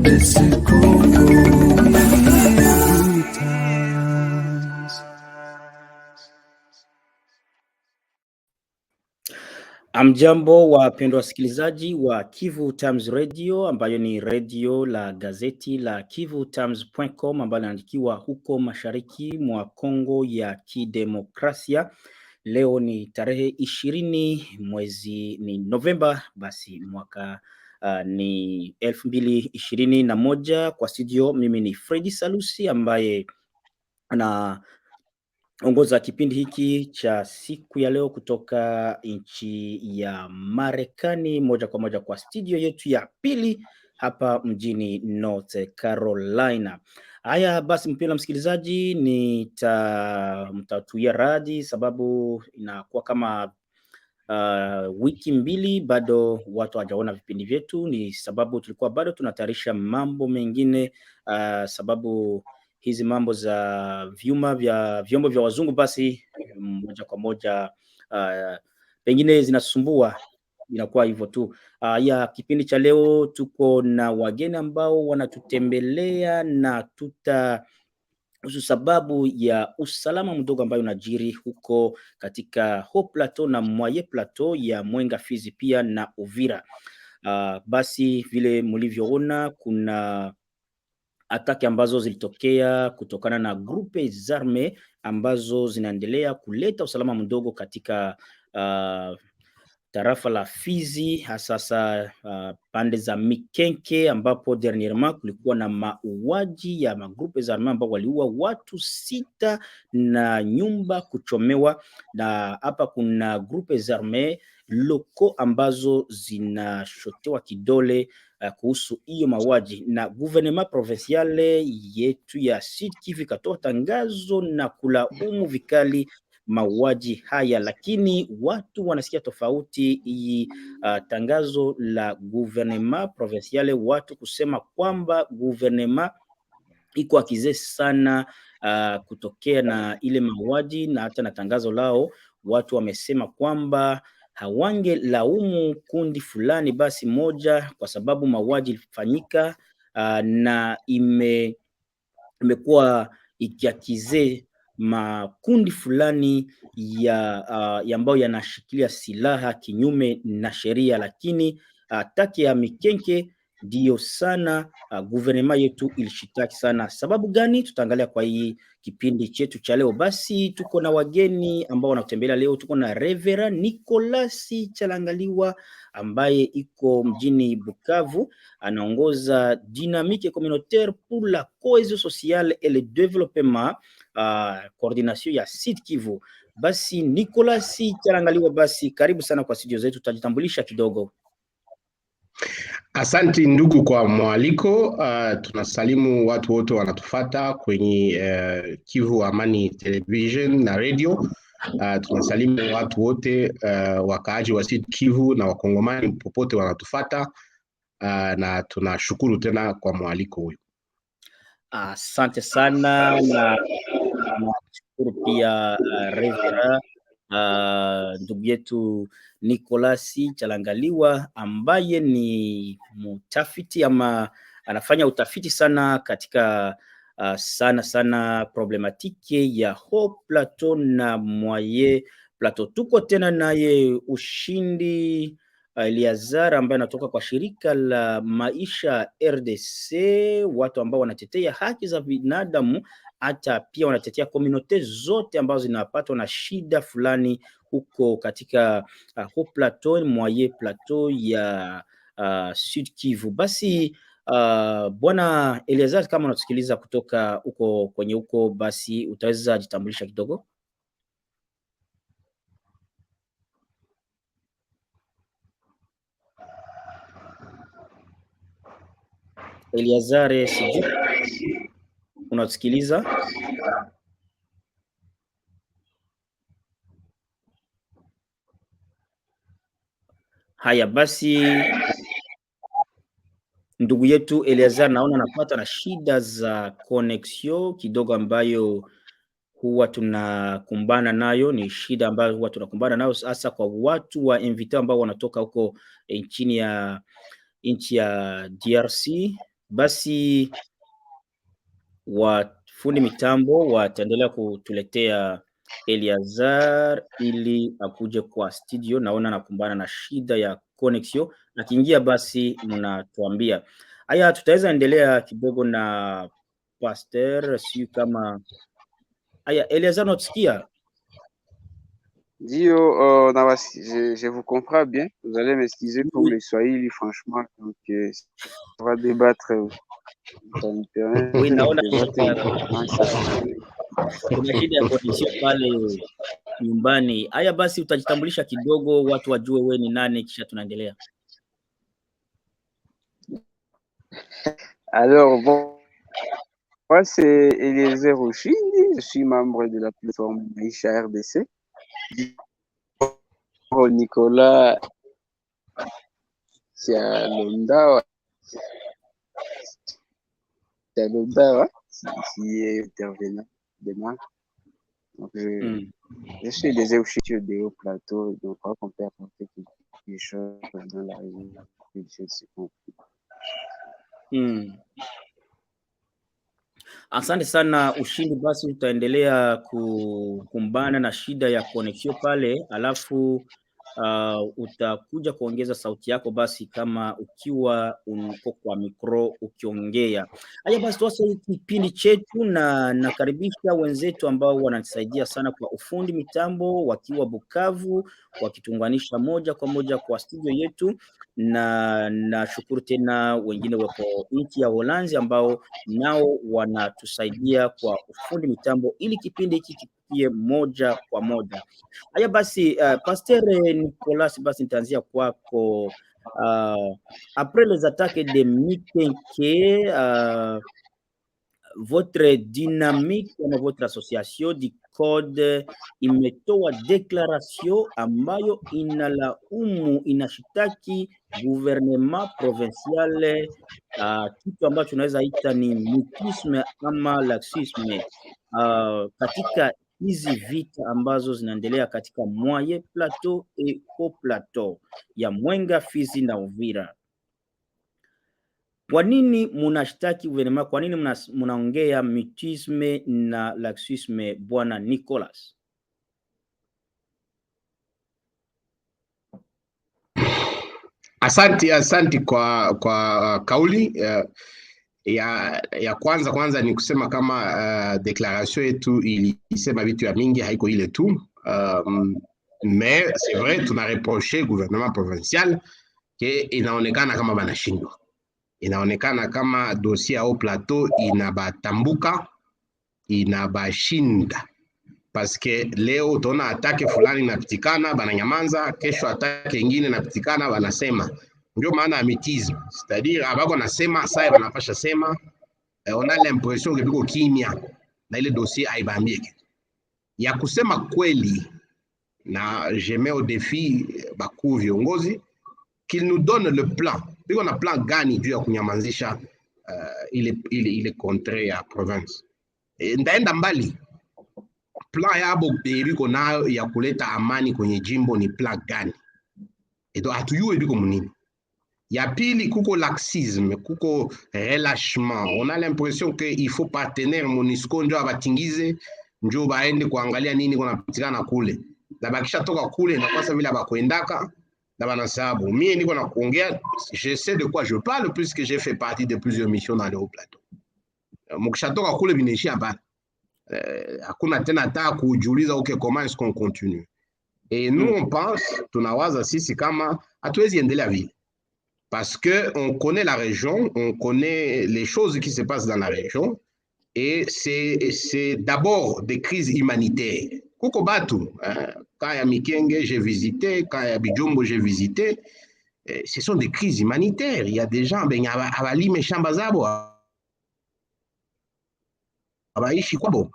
This is Congo Kivu Times. Amjambo wapendwa wasikilizaji wa Kivu Times Radio, ambayo ni radio la gazeti la kivutimes.com ambayo inaandikiwa huko mashariki mwa Kongo ya Kidemokrasia. Leo ni tarehe 20 mwezi ni Novemba, basi mwaka ni 2021. Kwa studio mimi ni Freddy Salusi ambaye ongoza kipindi hiki cha siku ya leo kutoka nchi ya Marekani, moja kwa moja kwa studio yetu ya pili hapa mjini North Carolina. Haya basi, mpendwa msikilizaji, mtatuia radhi sababu inakuwa kama wiki mbili bado watu hawajaona vipindi vyetu. Ni sababu tulikuwa bado tunatayarisha mambo mengine, sababu hizi mambo za vyombo vya wazungu basi moja kwa moja pengine zinasumbua, inakuwa hivyo tu. Ya kipindi cha leo tuko na wageni ambao wanatutembelea na sababu ya usalama mdogo ambayo unajiri huko katika Haut Plateau na Moyen Plateau ya Mwenga, Fizi pia na Uvira. Basi vile mlivyoona kuna ataki ambazo zilitokea kutokana na grupe zarme ambazo zinaendelea kuleta usalama mdogo katika tarafa la Fizi, hasa pande za Mikenke, ambapo dernièrement kulikuwa na mauaji ya magrupe zarme ambao waliua watu 6 na nyumba kuchomewa. Na hapa kuna grupe zarme loko ambazo zinashotewa kidole kuhusu hiyo mauaji, na gouvernement provinciale yetu ya Sud Kivu katoa tangazo na kulaumu vikali mauaji haya, lakini watu wanasikia tofauti hii tangazo la gouvernement provinciale, watu kusema kwamba gouvernement iko akize sana kutokea na ile mauaji, na hata na tangazo lao watu wamesema kwamba hawange laumu kundi fulani basi moja kwa sababu mauaji ilifanyika na imekuwa ikiakize makundi fulani ya ambayo yanashikilia silaha kinyume na sheria. Lakini ataki ya Mikenke ndio sana gouvernement yetu ilishitaki sana. Sababu gani? Tutaangalia kwa hii kipindi chetu cha leo. Basi tuko na wageni ambao wanatembelea leo. Tuko na Reverend Nicolas Chalangaliwa ambaye iko mjini Bukavu, anaongoza Dynamique Communautaire pour la Cohésion Sociale et le Développement, coordination ya Sud Kivu. Basi Nicolas Chalangaliwa, basi karibu sana kwa studio zetu, tutajitambulisha kidogo. Asante ndugu kwa mwaliko. Tunasalimu watu wote wanatufata kwenye Kivu Amani Television na radio. Tunasalimu watu wote wakaaji wa Sud Kivu na wakongomani popote wanatufata, na tunashukuru tena kwa mwaliko huyu. Asante sana, na tunashukuru pia Reverend ndugu yetu Nicolas Chalangaliwa ambaye ni mtafiti ama anafanya utafiti sana katika sana problematike ya Haut Plateau na Moyen Plateau. Tuko tena naye Ushindi Eliazar ambaye anatoka kwa shirika la Maisha RDC, watu ambao wanatetea haki za binadamu, hata pia wanatetea komunote zote ambazo zinapatwa na shida fulani huko katika Haut Plateau, Moyen Plateau ya Sud Kivu. Basi bwana Eliazar, kama unatusikiliza kutoka huko kwenye huko, basi utaweza jitambulisha kidogo? Eliazar, sijui unatusikiliza? Haya basi, ndugu yetu Eliazar naona anapata na shida za connection kidogo, ambayo huwa tunakumbana nayo. Ni shida ambayo huwa tunakumbana nayo hasa kwa watu wa invité ambao wanatoka huko nchi ya DRC. Basi wafundi mitambo wataendelea kutuletea Eliazar ili akuje kwa studio. Naona anakumbana na shida ya connection. Akiingia basi mnatuambia. Haya, tutaweza endelea kidogo na Pasteur, si kama haya. Eliazar, unatusikia? Dio, je vous comprends bien. Vous allez m'excuser pour le Swahili, franchement. Donc, on va débattre. Oui, naona kuna shida ya connection pale nyumbani. Haya basi, utajitambulisha kidogo, watu wajue wewe ni nani, kisha tunaendelea. Alors, bon, moi c'est Eliezer Oshindi, je suis membre de la plateforme Maisha RDC. Nicolas Tialonda, qui est intervenant demain. Donc, je suis Eliezer Oshindi de Haut Plateau, donc on va peut apporter quelque chose dans la région de ce conflit. Asante sana Ushindi, basi utaendelea kukumbana na shida ya connection pale, alafu utakuja kuongeza sauti yako basi kama ukiwa uko kwa mikro ukiongea. Haya basi tuanze kipindi chetu na nakaribisha wenzetu ambao wananisaidia sana kwa ufundi mitambo wakiwa Bukavu wakituunganisha moja kwa moja kwa studio yetu, na nashukuru tena wengine wako nchi ya Uholanzi ambao nao wanatusaidia kwa ufundi mitambo ili kipindi hiki kifikie moja kwa moja. Haya basi, Pasteur Nicolas, basi nitaanzia kwako. Après les attaques de Mikenke, votre dynamique dans votre association du code imetoa declaration ambayo inashitaki gouvernement provincial, kitu ambacho tunaweza ita ni mutisme ama laxisme katika hizi vita ambazo zinaendelea katika Moyen Plateau et Haut Plateau ya Mwenga, Fizi na Uvira. Kwa nini munashtaki gouvernement? Kwa nini munaongea mutisme na laxisme, bwana Nicolas? Asante kwa kauli ya kwanza ni kusema kama declaration yetu ilisema vitu ya mingi, haiko ile tu, mais c'est vrai tuna reproché gouvernement provincial ke inaonekana kama banashindwa, inaonekana kama dossier au plateau inabatambuka, inabashinda, parce que leo utaona atake fulani inapitikana bananyamanza, kesho atake ingine inapitikana banasema. Ndio maana ya mutisme, c'est-à-dire abako nasema saa banapasha sema, on a l'impression que biko kimya na ile dossier haibambieke ya kusema kweli. Na je mets au défi bakuu viongozi qu'il nous donne le plan. Biko na plan gani juu ya kunyamanzisha ile contre ya province. Ndaenda mbali, plan yabo biko nayo ya kuleta amani kwenye jimbo ni plan gani? Edo hatuyue biko munini. Ya pili kuko laxisme, kuko relâchement. On a l'impression que il faut partenaire MONUSCO njo abatingize, njo baende kuangalia nini kunapitikana kule. Na bakisha toka kule na kwa vile abakwendaka na banasabu. Mimi niko na kuongea, je sais de quoi je parle puisque j'ai fait partie de plusieurs missions dans le Haut Plateau. Mukisha toka kule bineshi hapa. Hakuna tena hata kujiuliza okay comment est-ce qu'on continue. Et nous on pense, tunawaza sisi kama hatuwezi endelea vile. Parce qu'on connaît la région, on connaît les choses qui se passent dans la région, et c'est d'abord des crises humanitaires. Kuko batu, quand il y a Mikenge, j'ai visité, quand il y a Bijombo, j'ai visité, ce sont des crises humanitaires. Il y a des gens, ben, avali meshamba zabo, abaishi kwabo.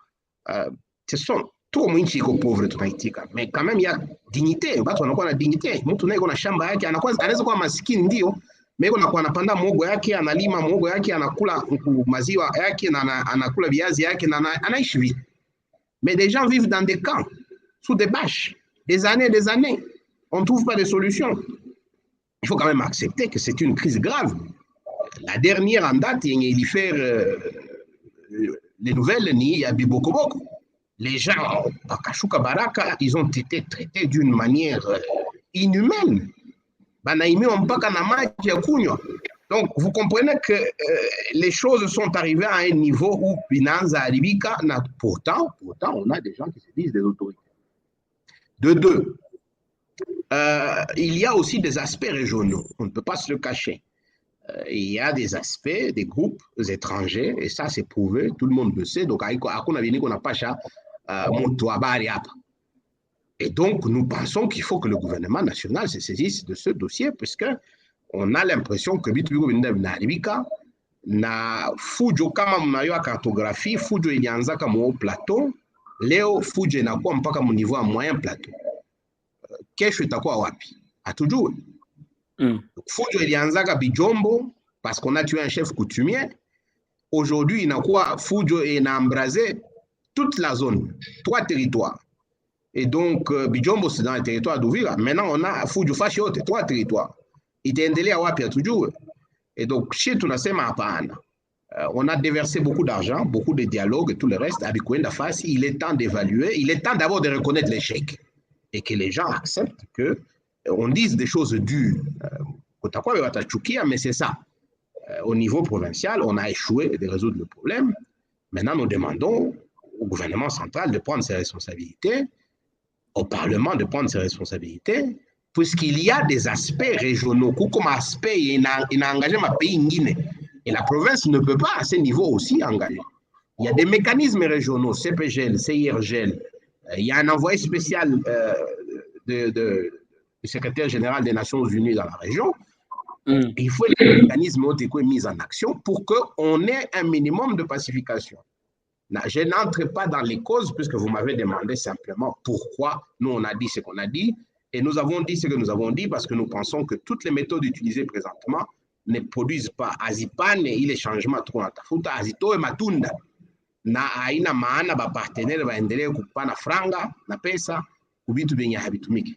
Ce sont tout mwinchi iko pauvre tunaitika, mais quand même il y a dignité, watu wanakuwa na dignité. Mtu naye kuna shamba yake, anaweza kuwa maskini ndio, mais anakuwa anapanda muogo yake, analima muogo yake, anakula maziwa yake na anakula viazi yake na anaishi vile. Mais des gens vivent dans des camps, sous des bâches, des années, on ne trouve pas de solution. Il faut quand même accepter que c'est une crise grave. La dernière en date, il fait les nouvelles, ni à Bibokoboko. Les gens à Kashuka Baraka, ils ont été traités d'une manière inhumaine. Donc, vous comprenez que les choses sont arrivées à un niveau où Binanza Aribika, pourtant, on a des gens qui se disent des autorités. De deux, il y a aussi des aspects régionaux, on ne peut pas se le cacher. Il y a des aspects des groupes étrangers, et ça c'est prouvé, tout le monde le sait. Donc, et donc, nous pensons qu'il faut que le gouvernement national se saisisse de ce dossier, puisqu'on a l'impression que na fujo kama mnayo cartographie, fujo ilianzaka mu plateau, leo fujo inakuwa mpaka mu niveau ya moyen plateau. Kesho itakuwa wapi? Hatujui. Fujo ilianzaka Bijombo parce qu'on a tué un chef coutumier. Aujourd'hui, inakuwa fujo ina embrasé toute la zone, 3 territoires. Et donc, Bijombo, c'est dans le territoire d'Ouvira. Maintenant, on a Fujo Fashiote, 3 territoires. Itaendelea wapi hatujui. Et donc, chez Tunasema hapana. On a déversé beaucoup d'argent, beaucoup de dialogues et tout le reste. Avec Kwenda Fasi, il est temps d'évaluer, il est temps d'abord de reconnaître l'échec. Et que les gens acceptent qu'on dise des choses dures. Mais c'est ça. Au niveau provincial, on a échoué de résoudre le problème. Maintenant, nous demandons au gouvernement central de prendre ses responsabilités, au Parlement de prendre ses responsabilités, puisqu'il y a des aspects régionaux, comme aspect, il a engagé ma pays Guinée. Et la province ne peut pas à ce niveau aussi engager. Il y a des mécanismes régionaux, CPGL, CIRGL, il y a un envoyé spécial du secrétaire général des Nations Unies dans la région. Il faut que les mécanismes ont été mis en action pour qu'on ait un minimum de pacification. Je n'entre pas dans les causes puisque vous m'avez demandé simplement pourquoi nous on a dit ce qu'on a dit et nous avons dit ce que nous avons dit parce que nous pensons que toutes les méthodes utilisées présentement ne produisent pas. Azipane ile changement trop natafuta azitoe matunda na aina maana ba partenaire baendelee kupana franga na pesa kubitu benye habitumiki.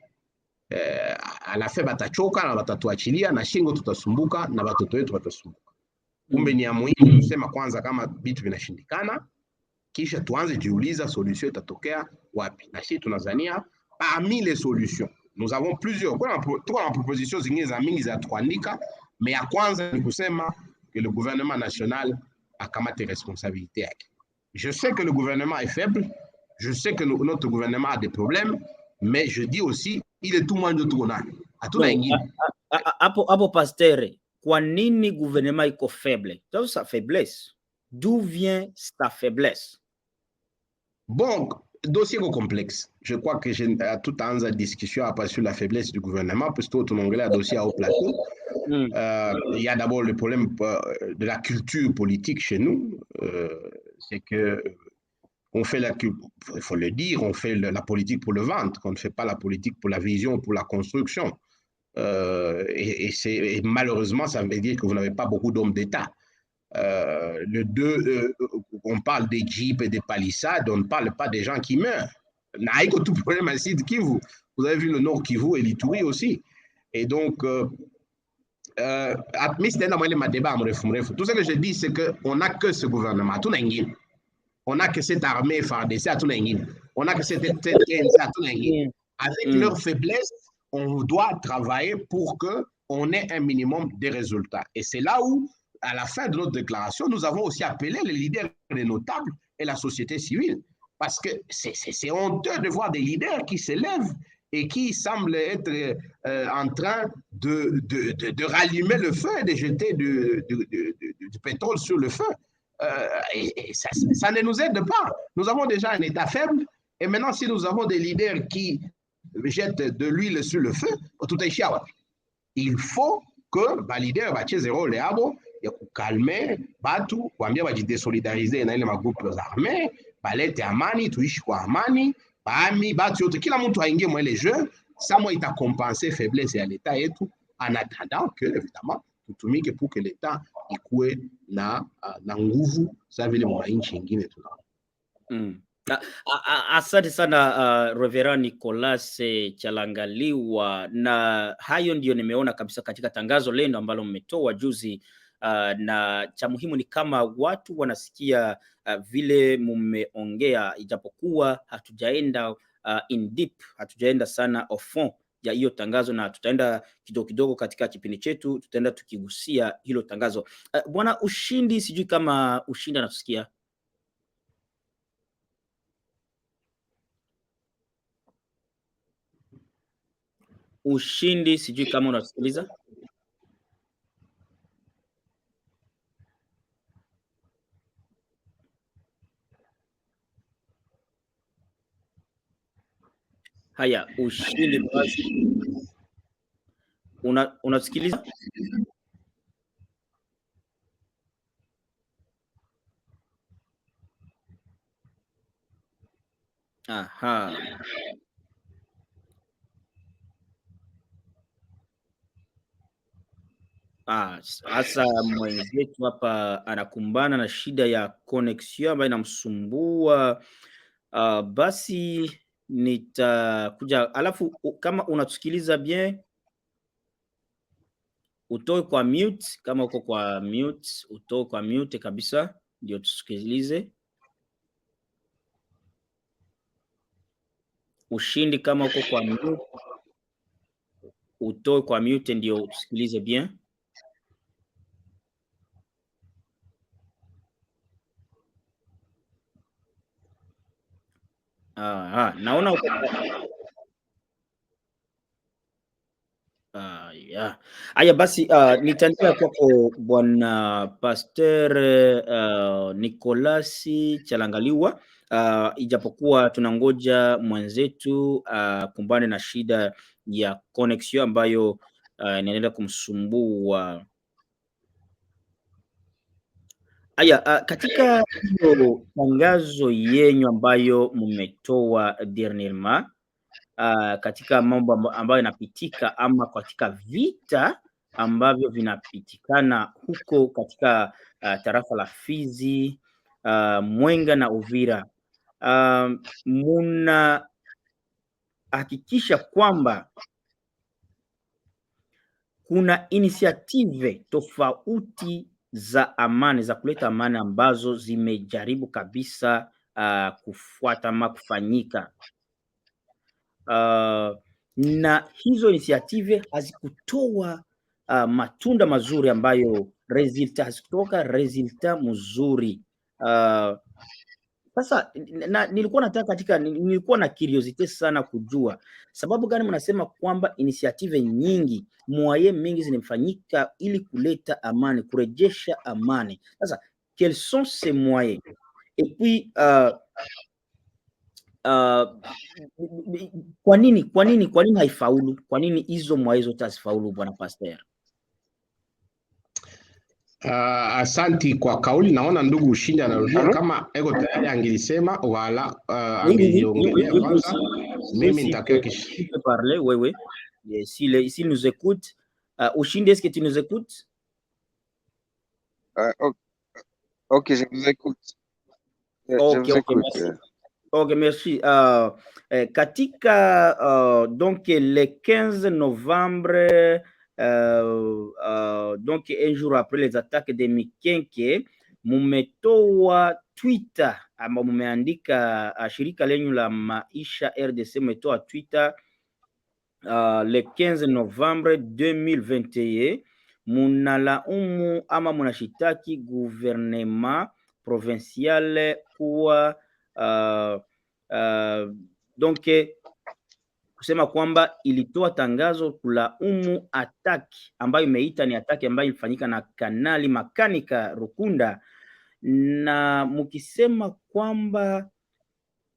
Alafe batachoka na batatuachilia na shingo tutasumbuka na watoto wetu watasumbuka. Kumbe ni ya muhimu kusema kwanza kama vitu vinashindikana kisha tuanze jiuliza solution itatokea wapi. Na sisi tunazania parmi les solutions nous avons plusieurs trois propositions zingine za mingi za tuandika, mais ya kwanza ni kusema que le gouvernement national akamate responsabilité yake. Je sais que le gouvernement est faible, je sais que notre gouvernement a des problèmes, mais je dis aussi il est tout moins de tout nani. Hatuna ingine. Hapo pasteur, kwa nini gouvernement iko faible? Donc sa faiblesse. D'où vient sa faiblesse? Bon, dossier complexe. Je crois que j'ai tout en discussion à sur la faiblesse du gouvernement, puisque tout le monde a un dossier au plateau. Il y a d'abord le problème de la culture politique chez nous. C'est que on fait il faut le dire, on fait la politique pour le ventre, on ne fait pas la politique pour la vision, pour la construction. Et malheureusement, ça veut dire que vous n'avez pas beaucoup d'hommes d'État. On parle des jeeps et des palissades, on ne parle pas des gens qui meurent. Tout problème à Sud Kivu. Vous avez vu le Nord Kivu et l'Ituri aussi. Et donc, tout ce que je dis, c'est qu'on n'a que ce gouvernement, on n'a que cette armée FARDC à tout on n'a que cette TNC à tout Avec leur faiblesse, on doit travailler pour qu'on ait un minimum de résultats. Et c'est là où, à la fin de notre déclaration, nous avons aussi appelé les leaders des notables et la société civile. Parce que c'est honteux de voir des leaders qui se lèvent et qui semblent être en train de rallumer le feu et de jeter du pétrole sur le feu. Et ça ne nous aide pas. Nous avons déjà un État faible et maintenant si nous avons des leaders qui jettent de l'huile sur le feu, tout est chiant. Il faut que les leaders va zéro les abo ya kukalme batu kuambia bajidesolidarize na ile magrupu armés balete amani tuishi kwa amani baami batu yote kila mtu aingie mwa ile jeu ça moi ita compenser faiblesse ya l'État yetu en attendant que évidemment tutumike pour que l'État ikue na nguvu sa vile mwa nchi nyingine tunao. Asante sana Reverend Nicolas Chalangaliwa, na hayo ndio nimeona kabisa katika tangazo lenu ambalo mmetoa juzi na cha muhimu ni kama watu wanasikia vile mumeongea, ijapokuwa hatujaenda in deep, hatujaenda sana au fond ya hiyo tangazo, na tutaenda kidogo kidogo katika kipindi chetu, tutaenda tukigusia hilo tangazo. Bwana Ushindi, sijui kama Ushindi anatusikia. Ushindi, sijui kama unasikiliza. Haya, Ushindi basi. Unasikiliza? Aha. Sasa mwenzetu hapa anakumbana na shida ya connection ambayo inamsumbua. Basi nitakuja, alafu kama unatusikiliza bien utoe kwa mute, kama uko kwa mute utoe kwa mute kabisa ndio tusikilize. Ushindi, kama uko kwa mute utoe kwa mute ndio tusikilize bien. Naona uko yeah. Aya basi, nitaendelea kwako bwana Pasteur Nicolas Chalangaliwa, ijapokuwa tunangoja mwenzetu kumbane na shida ya connection ambayo inaendelea kumsumbua. Aya, katika hiyo tangazo yenyu ambayo mmetoa dernièrement, katika mambo ambayo yanapitika ama katika vita ambavyo vinapitikana huko katika tarafa la Fizi, Mwenga na Uvira, muna hakikisha kwamba kuna initiative tofauti za amani, za kuleta amani ambazo zimejaribu kabisa kufuata ama kufanyika. Na hizo initiative hazikutoa matunda mazuri ambayo hazikutoka resulta mzuri. Sasa nilikuwa na curiosity sana kujua sababu gani mnasema kwamba initiative nyingi, moyen mingi zinafanyika ili kuleta amani, kurejesha amani. Sasa quels sont ces moyens? Et puis kwa nini haifaulu? Kwa nini hizo moyens zote hazifaulu, bwana Pasteur? Asanti kwa kauli. Naona ndugu Ushindi anarudia, kama ego tayari angelisema wala angeliongelea kwanza. Mimi nitakia kisha parler. Oui. S'il nous écoute, Ushindi, est-ce que tu nous écoutes? Ok, je vous écoute. Merci. Ok, merci. Katika donc le 15 novembre, donc un jour après les attaques de Mikenke, mumetoa Twitter ama mumeandika, shirika lenyu la Maisha RDC mumetoa Twitter le 15 novembre 2021, munalaumu ama munashitaki gouvernement provincial kuwa donc kusema kwamba ilitoa tangazo kulaumu ataki ambayo imeita ni ataki ambayo ilifanyika na Kanali Makanika Rukunda, na mukisema kwamba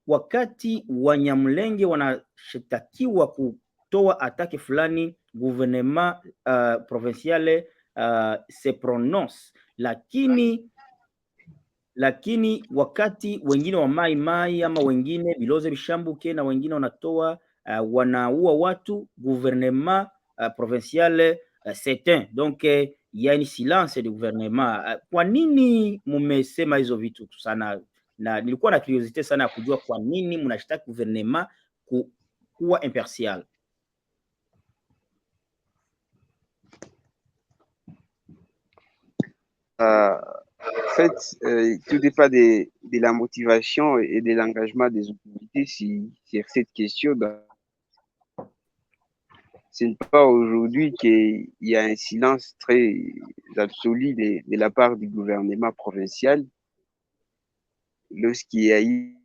wakati Wanyamulenge wanashitakiwa kutoa ataki fulani, gouvernement provinciale se prononce, lakini wakati wengine wa Mai Mai ama wengine Biloze Bishambuke na wengine wanatoa wanaua watu, gouvernement provincial s'éteint. Donc il y a une silence du gouvernement. Kwa nini mumesema hizo vitu sana? Na nilikuwa na curiosity sana ya kujua kwa nini mnashtaki gouvernement kuwa impartial. En fait, tout dépend de la motivation et de l'engagement des autorités sur cette question. Ce n'est pas aujourd'hui qu'il y a un silence très absolu de la part du gouvernement provincial lorsqu'il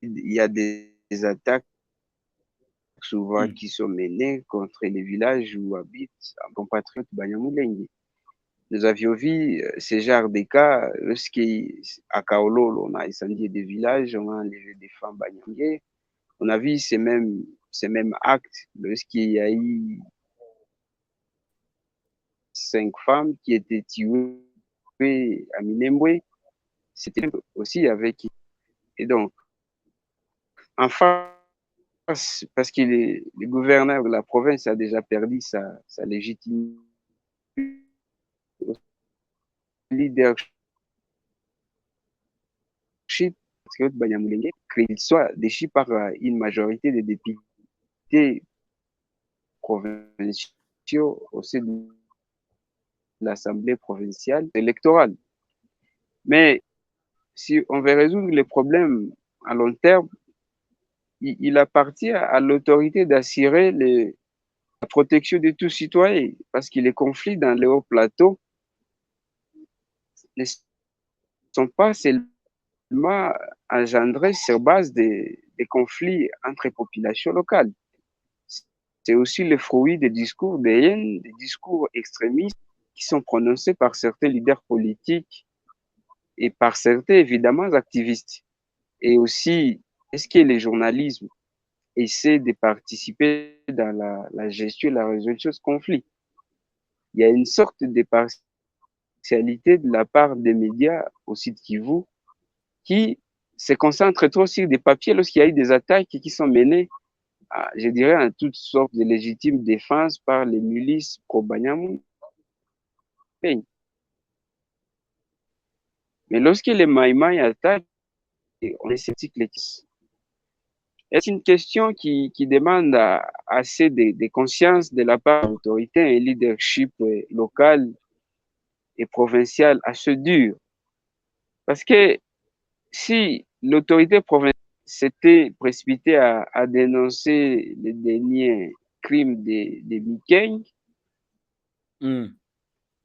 y a des attaques souvent qui sont menées contre les villages où habitent un compatriote Banyamulenge. Nous avions vu ce genre de cas lorsqu'à Kaolo, on a incendié des villages, on a enlevé des femmes Banyamulenge. On a vu ces mêmes actes lorsqu'il y a eu 5 femmes qui étaient tuées à Minembwe. C'était aussi avec. Et donc, en face, parce que le gouverneur de la province a déjà perdu sa légitimité, leadership, qu'il soit déchu par une majorité de députés provinciaux au sein de l'Assemblée provinciale électorale. Mais si on veut résoudre les problèmes à long terme, il appartient à l'autorité d'assurer la protection de tous citoyens, parce que les conflits dans les hauts plateaux ne sont pas seulement engendrés sur base des conflits entre populations locales. C'est aussi le fruit des discours de haine, des discours extrémistes qui sont prononcés par certains leaders politiques et par certains, évidemment, activistes. Et aussi, est-ce que les journalismes essaient de participer dans la gestion et la résolution de ce conflit? Il y a une sorte de partialité de la part des médias au site Kivu qui se concentrent trop sur des papiers lorsqu'il y a eu des attaques qui sont menées, je dirais, en toutes sortes de légitimes défenses par les milices pro-Banyamulenge. Mais lorsque les Maïmaï attaquent, on est sceptique. C'est une question qui demande assez de conscience de la part de l'autorité et leadership local et provincial assez dur. Parce que si l'autorité provinciale s'était précipitée à dénoncer les derniers crimes de Mikeng,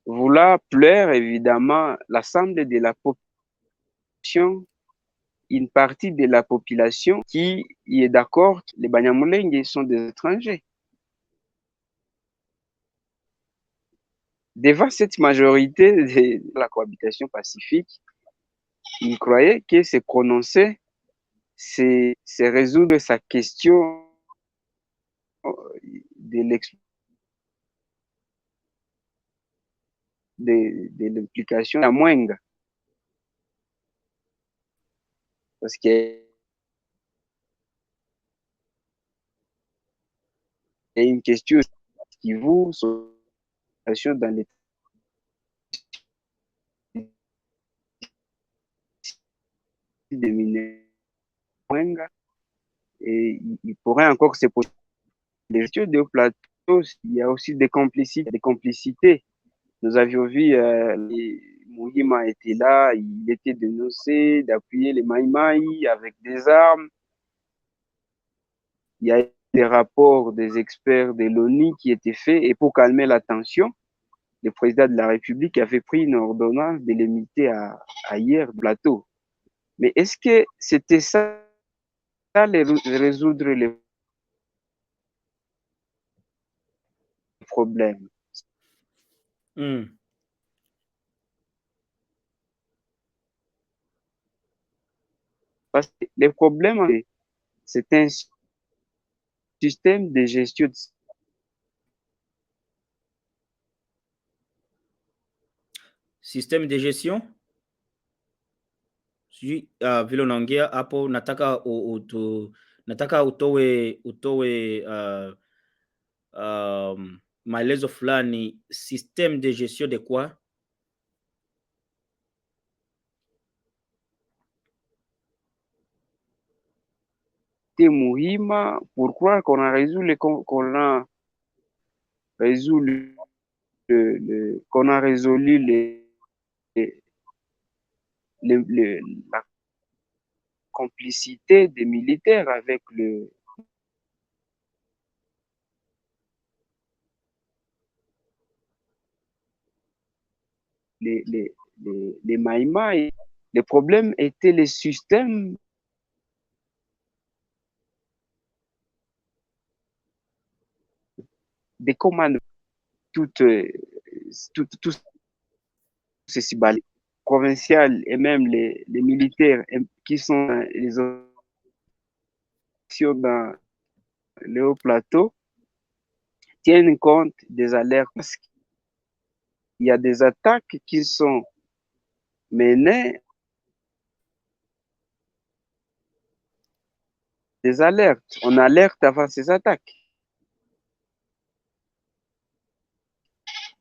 vouloir plaire évidemment l'ensemble de la population, une partie de la population qui est d'accord que les Banyamulenge sont des étrangers. Devant cette majorité de la cohabitation pacifique, il croyait que se prononcer, c'est résoudre sa question de l'implication à Mwenga. Parce qu'il y a une question qui vous dans les de Mwenga, et il pourrait encore se poser les gestions de plateau. Il y a aussi des complicités. Nous avions vu Mouhima était là, il était dénoncé d'appuyer les Maïmaï avec des armes. Il y a des rapports des experts de l'ONU qui étaient faits, et pour calmer la tension, le président de la République avait pris une ordonnance de limiter à hier plateau. Mais est-ce que c'était ça résoudre les problèmes? Parce que les problèmes, c'est un système de gestion. Système de gestion? Vile unaongea hapo, nataka utoe maelezo fulani. Système de gestion de quoi? C'est muhimu pour croire qu'on a résolu qu'on a résolu les la complicité des militaires avec les Maïmaï. Le problème était les systèmes de commandement. Tous ces cibales provinciales et même les militaires qui sont les options dans le haut plateau tiennent compte des alertes parce qu'il y a des attaques qui sont menées, des alertes. On alerte avant ces attaques.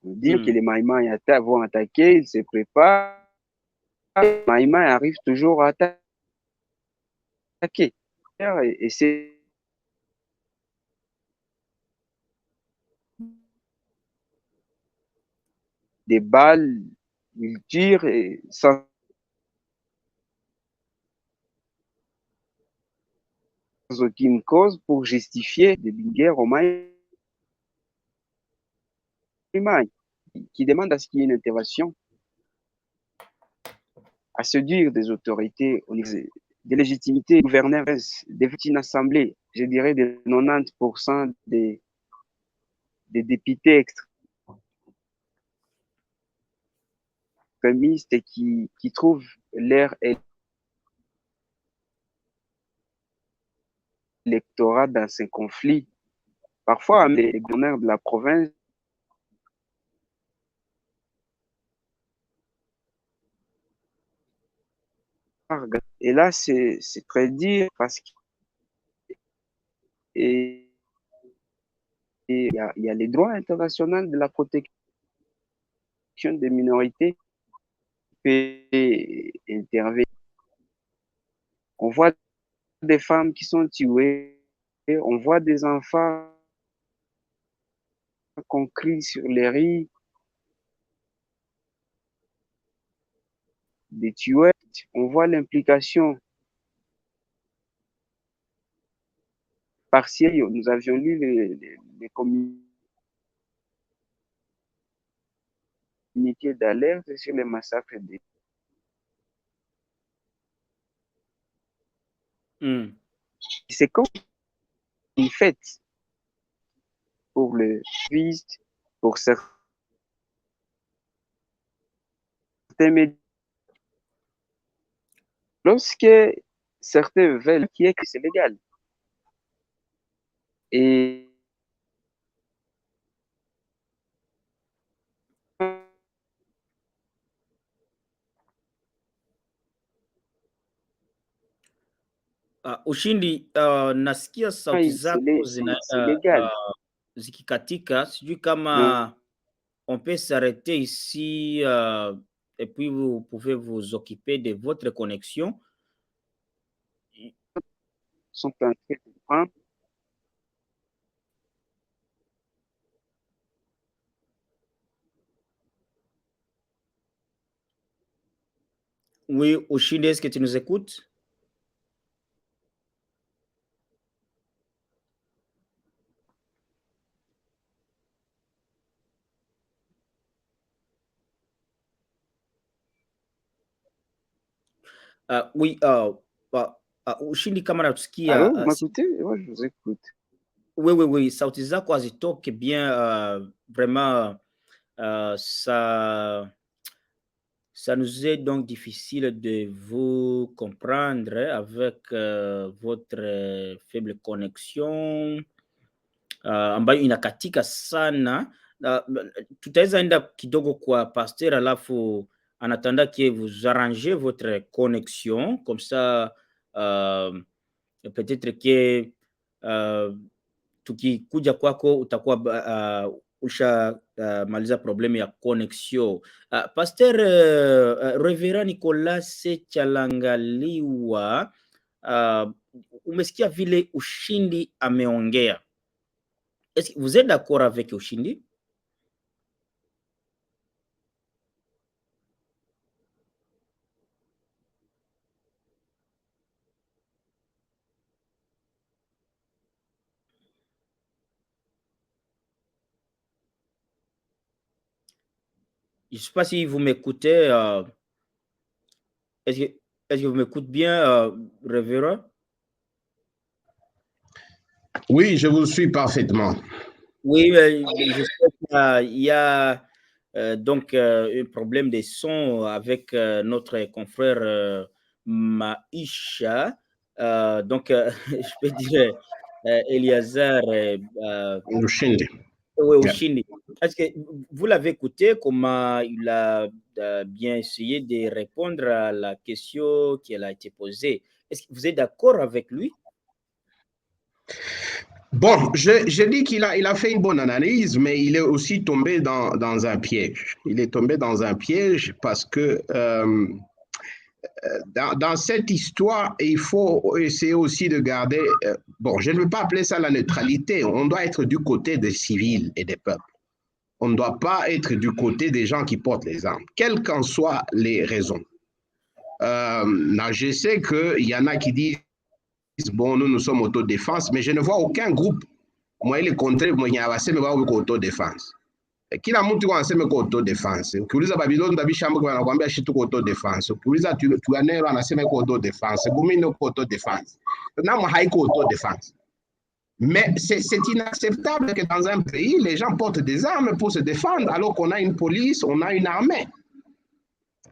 On dit que les Maïmaï vont attaquer, ils se préparent. Les Maïmaï arrivent toujours à attaquer. Et c'est des balles, ils tirent sans aucune cause pour justifier des guerres aux Maïmaï qui demandent à ce qu'il y ait une intervention, à se dire des autorités au niveau des légitimités gouverneurs, une assemblée, je dirais de 90% des députés extrémistes qui trouvent leur électorat dans ces conflits. Parfois, les gouverneurs de la province et là, c'est très dur parce qu'il y a les droits internationaux de la protection des minorités qui peut intervenir. On voit des femmes qui sont tuées, on voit des enfants qu'on crie sur les rues, des tueurs, on voit l'implication partielle. Nous avions lu les communiqués d'alerte sur les massacres des C'est comme une fête pour le Christ, pour certains médias. Lorsque certains veulent qui est que c'est légal. Et Ushindi, nasikia sauti zako c'est légal. zikikatika, sijui kama Donc, on peut s'arrêter ici et puis vous pouvez vous occuper de votre connexion. sont en train de prendre. Oui, Ushindi, est-ce que tu nous écoutes? Oui, Ushindi kama natusikia. Allô, vous m'écoutez? Moi, je vous écoute. Oui, sauti zako hazitoke bien, vraiment, ça nous est donc difficile de vous comprendre avec votre faible connexion ambayo inakatika sana. Tutaweza enda kidogo kwa pasteur alafu anatanda que vous arrangez votre connexion comme ça, peut-être que tukikuja kwako utakuwa usha maliza problemu ya connexion. Pasteur Reverend Nicolas Chalangaliwa, umesikia vile Ushindi ameongea. Est-ce que vous êtes d'accord avec Ushindi? Je ne sais pas si vous m'écoutez. Est-ce que, est-ce que vous m'écoutez bien, révérend? Oui, je vous suis parfaitement. Oui, je sais qu'il y a donc un problème de son avec notre confrère Maïcha. Donc, je peux dire Eliezer Lushindi. oui, Yeah. Oshini. Est-ce que vous l'avez écouté, comment il a bien essayé de répondre à la question qui a été posée? Est-ce que vous êtes d'accord avec lui? Bon, je dis qu'il a, il a fait une bonne analyse, mais il est aussi tombé dans un piège. Il est tombé dans un piège parce que dans cette histoire, il faut essayer aussi de garder, bon, je ne veux pas appeler ça la neutralité, on doit être du côté des civils et des peuples. On ne doit pas être du côté des gens qui portent les armes, quelles qu'en soient les raisons. Je sais qu'il y en a qui disent, bon, nous sommes autodéfense, mais je ne vois aucun groupe. Moi, il est contraire, moi, il y a assez de autodéfense. Kila mtu anasema kwa autodefense. Ukiuliza Babylon Babishamba kwa anakuambia shitu kwa autodefense. Ukiuliza Tuanero anasema kwa autodefense. Bumino kwa autodefense. Namo haiko autodefense. Mais c'est inacceptable que dans un pays, les gens portent des armes pour se défendre alors qu'on a une police, on a une armée.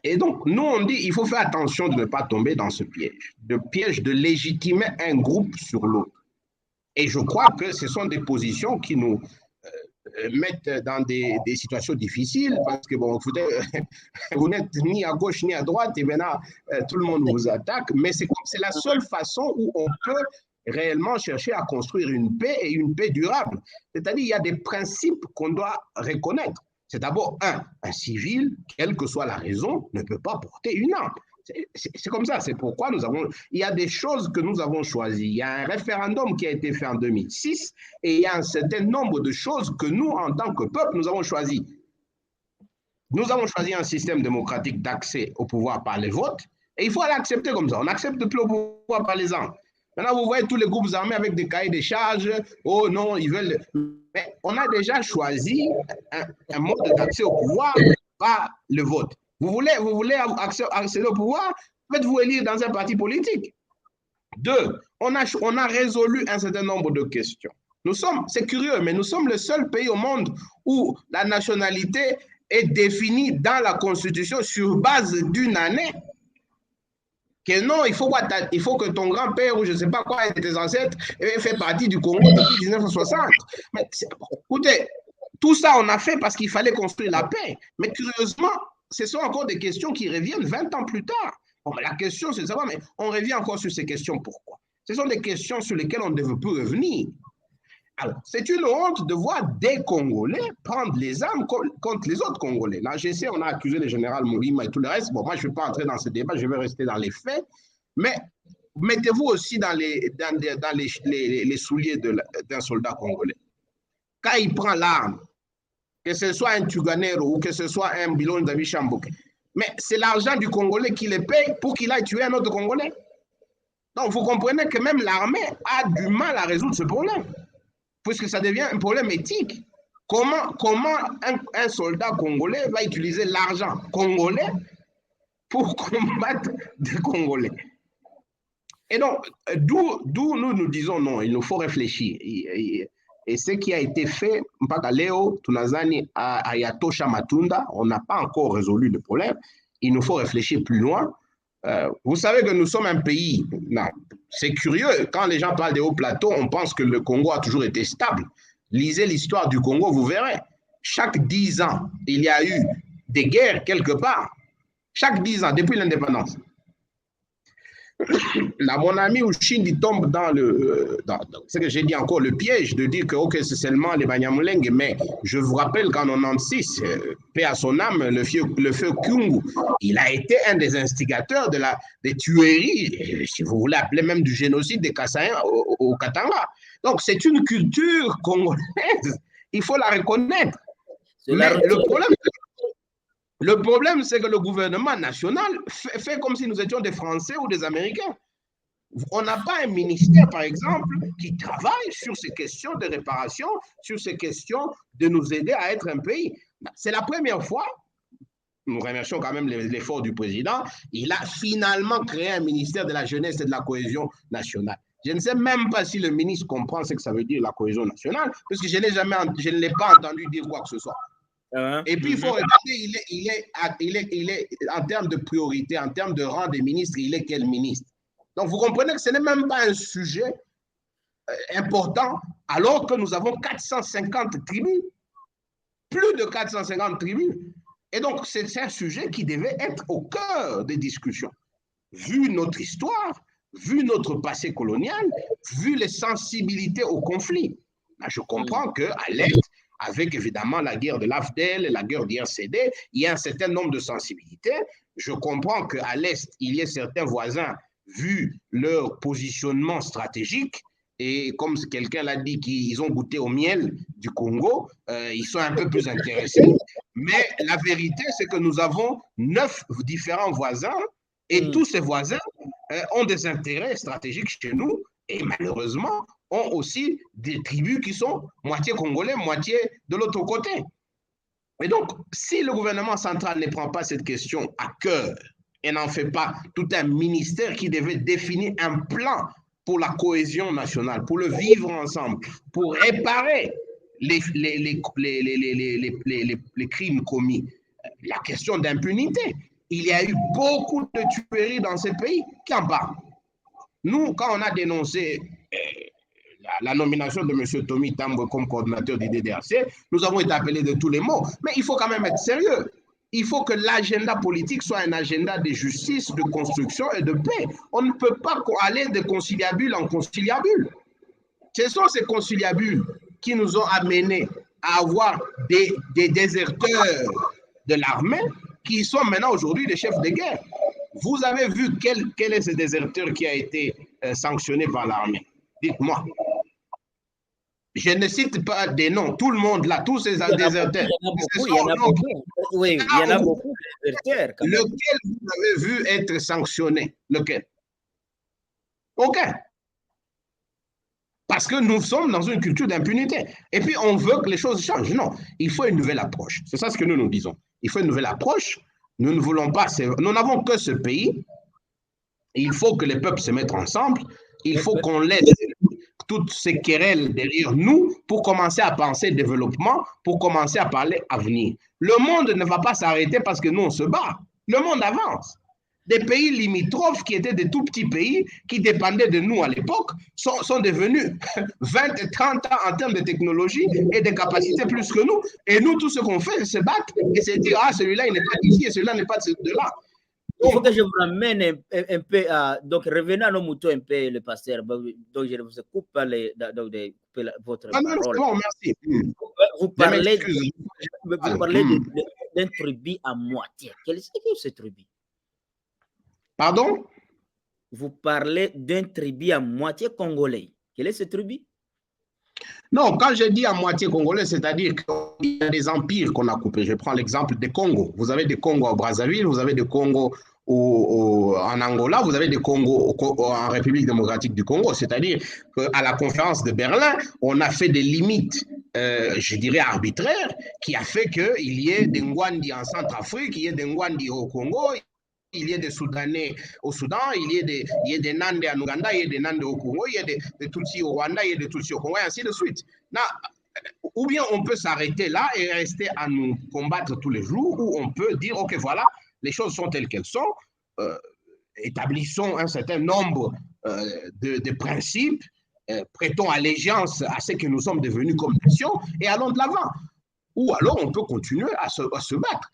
Et donc, nous, on dit il faut faire attention de ne pas tomber dans ce piège. Le piège de légitimer un groupe sur l'autre. Et je crois que ce sont des positions qui nous mettent dans des situations difficiles parce que, bon, vous n'êtes ni à gauche ni à droite et maintenant, tout le monde vous attaque. Mais c'est la seule façon où on peut réellement chercher à construire une paix et une paix durable. C'est-à-dire, il y a des principes qu'on doit reconnaître. C'est d'abord, un civil, quelle que soit la raison, ne peut pas porter une arme. C'est comme ça, c'est pourquoi il y a des choses que nous avons choisies. Il y a un référendum qui a été fait en 2006 et il y a un certain nombre de choses que nous, en tant que peuple, nous avons choisies. Nous avons choisi un système démocratique d'accès au pouvoir par les votes et il faut l'accepter comme ça. On n'accepte plus au pouvoir par les armes. Maintenant, vous voyez tous les groupes armés avec des cahiers de charges. Oh non, ils veulent... Mais on a déjà choisi un mode d'accès au pouvoir par le vote. Vous voulez accéder au pouvoir, faites-vous élire dans un parti politique. 2, on a résolu un certain nombre de questions. C'est curieux, mais nous sommes le seul pays au monde où la nationalité est définie dans la Constitution sur base d'une année. Que non, il faut que ton grand-père ou je ne sais pas quoi, tes ancêtres, fait partie du Congo depuis 1960. Mais écoutez, tout ça, on a fait parce qu'il fallait construire la paix. Mais curieusement, ce sont encore des questions qui reviennent 20 ans plus tard. Bon, la question, c'est de savoir, mais on revient encore sur ces questions. Pourquoi? Ce sont des questions sur lesquelles on ne veut plus revenir. Alors, c'est une honte de voir des Congolais prendre les armes contre les autres Congolais. Là, j'essaie, on a accusé le général Moulima et tout le reste. Bon, moi, je ne vais pas entrer dans ce débat, je vais rester dans les faits. Mais mettez-vous aussi dans les souliers d'un soldat congolais. Quand il prend l'arme, que ce soit un Tuganero ou que ce soit un Bilon Davishamboke, mais c'est l'argent du Congolais qui les paye pour qu'il aille tuer un autre Congolais. Donc, vous comprenez que même l'armée a du mal à résoudre ce problème, puisque ça devient un problème éthique. Comment un soldat congolais va utiliser l'argent congolais pour combattre des Congolais? Et donc, d'où nous disons non, il nous faut réfléchir. Et ce qui a été fait, mpaka leo, tunazani ayatosha matunda, on n'a pas encore résolu le problème. Il nous faut réfléchir plus loin. Vous savez que nous sommes un pays, c'est curieux, quand les gens parlent des hauts plateaux, on pense que le Congo a toujours été stable. Lisez l'histoire du Congo, vous verrez. Chaque 10 ans, il y a eu des guerres quelque part. Chaque 10 ans, depuis l'indépendance. Là, mon ami Ushindi tombe dans ce que j'ai dit encore, le piège de dire que okay, c'est seulement les Banyamulenge, mais je vous rappelle qu'en 96, paix à son âme, le feu Kungu, il a été un des instigateurs des tueries, si vous voulez appeler même du génocide des Kassaïens au Katanga. Donc c'est une culture congolaise, il faut la reconnaître. Mais le problème, c'est que le gouvernement national fait comme si nous étions des Français ou des Américains. On n'a pas un ministère, par exemple, qui travaille sur ces questions de réparation, sur ces questions de nous aider à être un pays. C'est la première fois, nous remercions quand même l'effort du président, il a finalement créé un ministère de la jeunesse et de la cohésion nationale. Je ne sais même pas si le ministre comprend ce que ça veut dire la cohésion nationale, parce que je ne l'ai pas entendu dire quoi que ce soit. Et puis, il faut regarder, il est en termes de priorité, en termes de rang des ministres, il est quel ministre? Donc, vous comprenez que ce n'est même pas un sujet important, alors que nous avons 450 tribus, plus de 450 tribus. Et donc, c'est un sujet qui devait être au cœur des discussions. Vu notre histoire, vu notre passé colonial, vu les sensibilités au conflit. Là, je comprends qu'à l'Est, avec évidemment la guerre de l'AFDEL et la guerre d'IRCD, il y a un certain nombre de sensibilités. Je comprends qu'à l'Est, il y ait certains voisins, vu leur positionnement stratégique, et comme quelqu'un l'a dit, qu'ils ont goûté au miel du Congo, ils sont un peu plus intéressés. Mais la vérité, c'est que nous avons 9 différents voisins, et tous ces voisins ont des intérêts stratégiques chez nous, et malheureusement, ont aussi des tribus qui sont moitié congolais, moitié de l'autre côté. Et donc, si le gouvernement central ne prend pas cette question à cœur et n'en fait pas tout un ministère qui devait définir un plan pour la cohésion nationale, pour le vivre ensemble, pour réparer les crimes commis, la question d'impunité. Il y a eu beaucoup de tueries dans ces pays. Qui en parle? Nous, quand on a dénoncé la nomination de M. Tommy Tambwe comme coordinateur du DDRC, nous avons été appelés de tous les mots. Mais il faut quand même être sérieux. Il faut que l'agenda politique soit un agenda de justice, de construction et de paix. On ne peut pas aller de conciliabule en conciliabule. Ce sont ces conciliabules qui nous ont amenés à avoir des déserteurs de l'armée qui sont maintenant aujourd'hui des chefs de guerre. Vous avez vu quel est ce déserteur qui a été sanctionné par l'armée? Dites-moi. Je ne cite pas des noms. Tout le monde là, tous ces déserteurs. Il y en a beaucoup. Oui, il y en a beaucoup de déserteurs. Lequel vous avez vu être sanctionné? Lequel? Aucun. Parce que nous sommes dans une culture d'impunité. Et puis, on veut que les choses changent. Non, il faut une nouvelle approche. C'est ça ce que nous disons. Il faut une nouvelle approche. Nous ne voulons pas... Nous n'avons que ce pays. Il faut que les peuples se mettent ensemble. Il faut qu'on laisse toutes ces querelles derrière nous pour commencer à penser développement, pour commencer à parler avenir. Le monde ne va pas s'arrêter parce que nous, on se bat. Le monde avance. Des pays limitrophes qui étaient des tout petits pays, qui dépendaient de nous à l'époque, sont devenus 20 et 30 ans en termes de technologie et de capacités plus que nous. Et nous, tout ce qu'on fait, c'est se battre et se dire, ah, celui-là, il n'est pas d'ici et celui-là n'est pas de là. Il faut que je vous ramène un peu à... Donc, revenons à nos moutons un peu, le pasteur. Donc, je vous coupe votre parole. Non, merci. Vous parlez d'un tribu à moitié. Quelle est cette tribu? Pardon? Vous parlez d'un tribu à moitié congolais. Quelle est cette tribu? Non, quand je dis à moitié congolais, c'est-à-dire qu'il y a des empires qu'on a coupés. Je prends l'exemple des Congo. Vous avez des Congo au Brazzaville, vous avez des Congo en Angola, vous avez des Congo en République démocratique du Congo. C'est-à-dire qu'à la conférence de Berlin, on a fait des limites, je dirais, arbitraires, qui a fait qu'il y ait des Ngwandi en Centrafrique, il y ait des Ngwandi au Congo, il y a des Soudanais au Soudan, il y a des Nandés en Ouganda, il y a des Nandés au Congo, il y a des Tutsis au Rwanda, il y a des Tutsis au Congo, et ainsi de suite. Là, ou bien on peut s'arrêter là et rester à nous combattre tous les jours, ou on peut dire, OK, voilà, les choses sont telles qu'elles sont, établissons un certain nombre de principes, prêtons allégeance à ce que nous sommes devenus comme nation, et allons de l'avant. Ou alors on peut continuer à se battre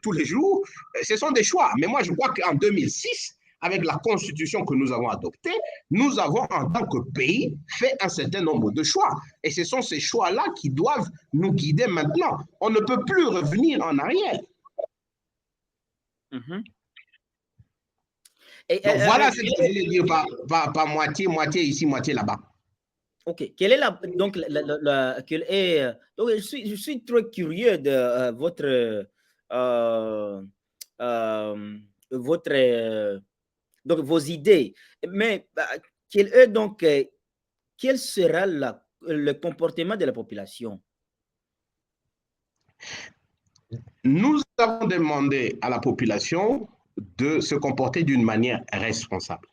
tous les jours. Ce sont des choix. Mais moi, je crois qu'en 2006, avec la constitution que nous avons adoptée, nous avons, en tant que pays, fait un certain nombre de choix. Et ce sont ces choix-là qui doivent nous guider maintenant. On ne peut plus revenir en arrière. Donc, voilà ce que je voulais dire par moitié, moitié ici, moitié là-bas. OK. Quelle est donc je suis très curieux de donc vos idées. Mais quel sera le comportement de la population? Nous avons demandé à la population de se comporter d'une manière responsable.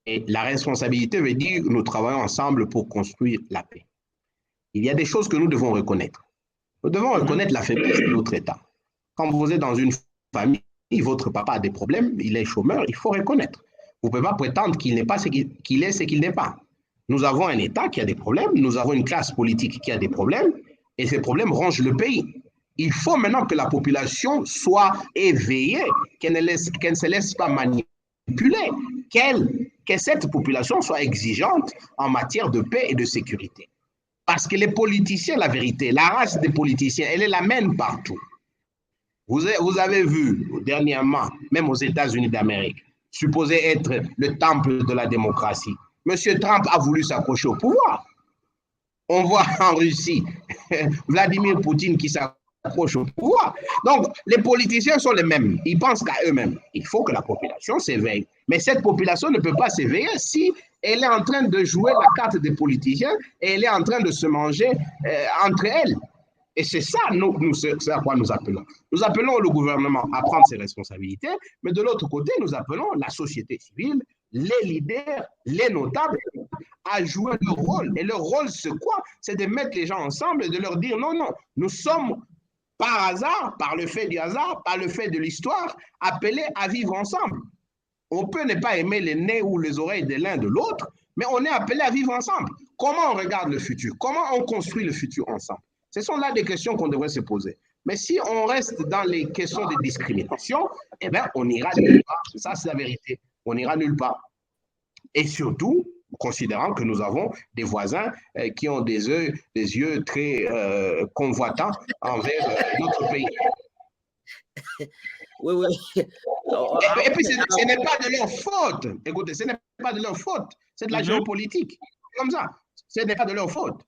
Et la responsabilité veut dire que nous travaillons ensemble pour construire la paix. Il y a des choses que nous devons reconnaître. Nous devons reconnaître la faiblesse de notre État. Quand vous êtes dans une famille, votre papa a des problèmes, il est chômeur, il faut reconnaître. Vous ne pouvez pas prétendre qu'il n'est pas ce qu'il est, ce qu'il n'est pas. Nous avons un État qui a des problèmes, nous avons une classe politique qui a des problèmes, et ces problèmes rongent le pays. Il faut maintenant que la population soit éveillée, qu'elle ne se laisse pas manipuler, que cette population soit exigeante en matière de paix et de sécurité. Parce que les politiciens, la vérité, la race des politiciens, elle est la même partout. Vous avez vu dernièrement, même aux États-Unis d'Amérique, supposé être le temple de la démocratie, M. Trump a voulu s'accrocher au pouvoir. On voit en Russie Vladimir Poutine qui s'accroche au pouvoir. Donc, les politiciens sont les mêmes. Ils pensent qu'à eux-mêmes. Il faut que la population s'éveille. Mais cette population ne peut pas s'éveiller si elle est en train de jouer la carte des politiciens et elle est en train de se manger entre elles. Et c'est ça, c'est à quoi nous appelons. Nous appelons le gouvernement à prendre ses responsabilités, mais de l'autre côté, nous appelons la société civile, les leaders, les notables, à jouer leur rôle. Et leur rôle, c'est quoi? C'est de mettre les gens ensemble et de leur dire non, non, nous sommes par hasard, par le fait du hasard, par le fait de l'histoire, appelés à vivre ensemble. On peut ne pas aimer les nez ou les oreilles de l'un de l'autre, mais on est appelé à vivre ensemble. Comment on regarde le futur? Comment on construit le futur ensemble? Ce sont là des questions qu'on devrait se poser. Mais si on reste dans les questions de discrimination, eh bien, on n'ira nulle part. Ça, c'est la vérité. On n'ira nulle part. Et surtout, considérant que nous avons des voisins qui ont des yeux très convoitants envers notre pays. Oui, oui. Et puis, ce n'est pas de leur faute. Écoutez, ce n'est pas de leur faute. C'est de la géopolitique. Comme ça. Ce n'est pas de leur faute.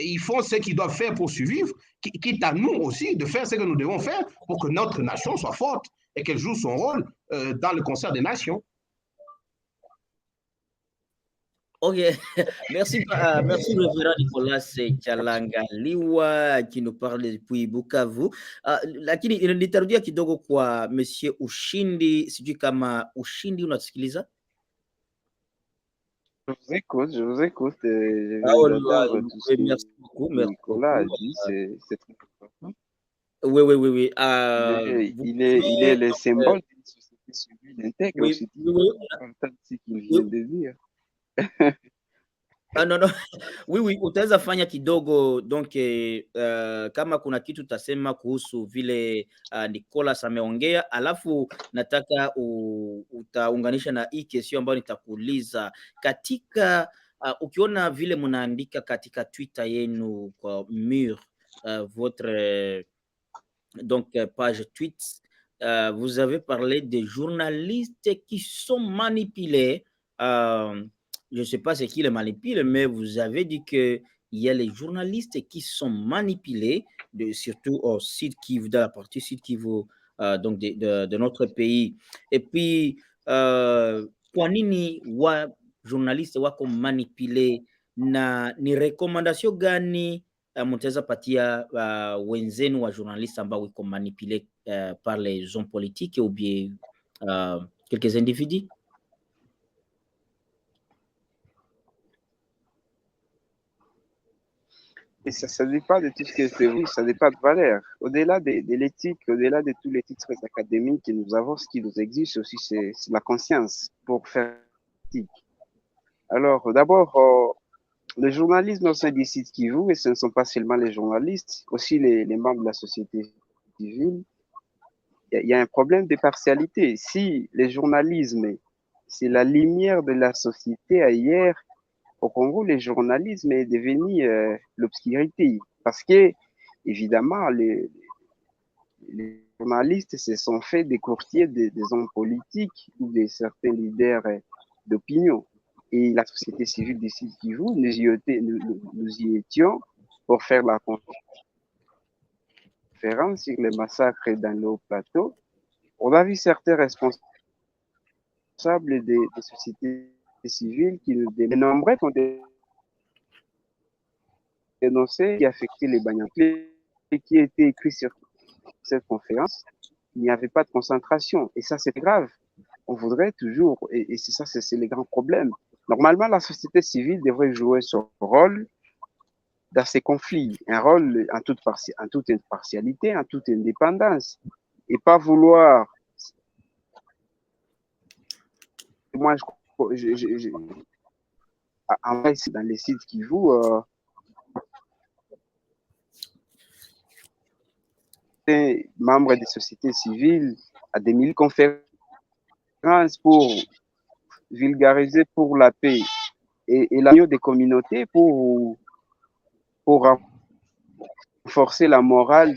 Ils font ce qu'ils doivent faire pour survivre, quitte à nous aussi de faire ce que nous devons faire pour que notre nation soit forte et qu'elle joue son rôle dans le concert des nations. Ok, merci, merci révérend Nicolas Tchalanga-Liwa qui nous parle depuis Bukavu. Lakini nitarudia kidogo kwa Monsieur Ushindi, sijui kama Ushindi unatusikiliza? Je vous écoute. Je Ah, viens d'entendre tout ce merci beaucoup, merci Nicolas beaucoup. a dit, c'est très important. Oui, oui, oui, oui. Il est le symbole d'une société civile intègre oui, aussi. oui, Entendre ce qu'il vient de dire. Ah, non, no. Oui, utaweza fanya kidogo donc kama kuna kitu utasema kuhusu vile Nicolas ameongea, alafu nataka utaunganisha na hii kesio ambayo nitakuuliza katika ukiona vile mnaandika katika Twitter yenu kwa mur votre donc page tweets, vous avez parlé des journalistes qui sont manipulés. Je ne sais pas ce qui les manipule, mais vous avez dit qu'il y a les journalistes qui sont manipulés, surtout au Sud Kivu, dans la partie Sud Kivu donc de notre pays. Et puis, kwa nini wa journaliste wako manipulé na ni recommandation gani mtaweza patia wenzenu wa journaliste ambao wiko manipulé par les hommes politiques ou bien quelques individus? Et ça dépend de tout ce que c'est vous, ça dépend de valeur. Au-delà de l'éthique, au-delà de tous les titres académiques que nous avons, ce qui nous existe aussi, c'est la conscience pour faire l'éthique. Alors, d'abord, le journalisme au sein des sites qui vous, et ce ne sont pas seulement les journalistes, aussi les membres de la société civile, il y a un problème de partialité. Si le journalisme, c'est la lumière de la société ailleurs, au Congo, le journalisme est devenu l'obscurité parce que, évidemment, les journalistes se sont fait des courtiers des hommes politiques ou de certains leaders d'opinion. Et la société civile du Sud Kivu, nous y étions pour faire la conférence sur les massacres dans le Haut-Plateau. On a vu certains responsables des sociétés civiles qui nous dénombraient qu'on dénonçait qui affectait les Banyakles et qui était écrit sur cette conférence, il n'y avait pas de concentration. Et ça, c'est grave. On voudrait toujours, et c'est ça, c'est les grands problèmes. Normalement, la société civile devrait jouer son rôle dans ces conflits, un rôle en toute impartialité, en toute indépendance, et pas vouloir. Moi, en vrai, c'est dans les sites qui jouent, membres des sociétés civiles à des mille conférences pour vulgariser pour la paix et l'union des communautés pour renforcer la morale